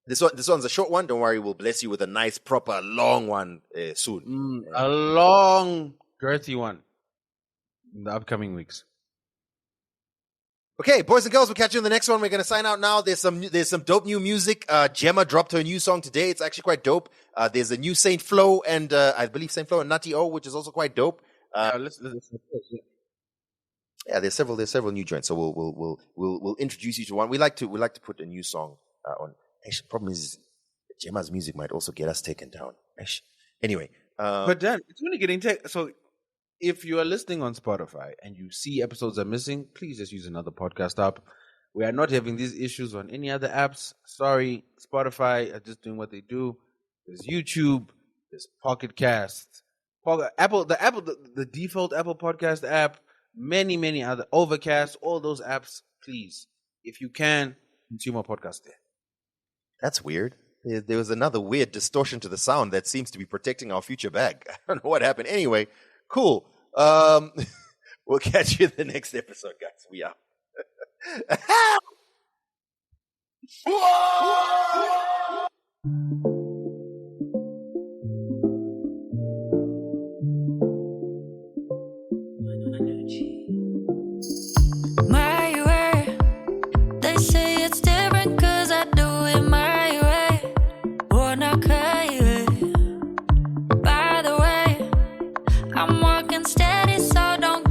B: This one's a short one. Don't worry, we'll bless you with a nice, proper, long one soon.
A: A long, girthy one in the upcoming weeks.
B: Okay, boys and girls, we'll catch you in the next one. We're going to sign out now. There's some dope new music. Gemma dropped her new song today. It's actually quite dope. There's a new Saint Flo and I believe Saint Flo and Nutty O, which is also quite dope. Yeah, there's several new joints. So we'll introduce you to one. We like to put a new song on. Actually, problem is Gemma's music might also get us taken down. Anyway,
A: but Dan, it's only getting so. If you are listening on Spotify and you see episodes are missing, please just use another podcast app. We are not having these issues on any other apps. Sorry, Spotify are just doing what they do. There's YouTube, there's Pocket Cast, the default Apple Podcast app, many other, Overcast, all those apps. Please, if you can, consume our podcast there.
B: That's weird. There was another weird distortion to the sound that seems to be protecting our future bag. I don't know what happened. Anyway, cool. We'll catch you in the next episode, guys. We out.
F: My way. They say it's different 'cause I do it my way. Wanna by the way, I'm walking steady, so don't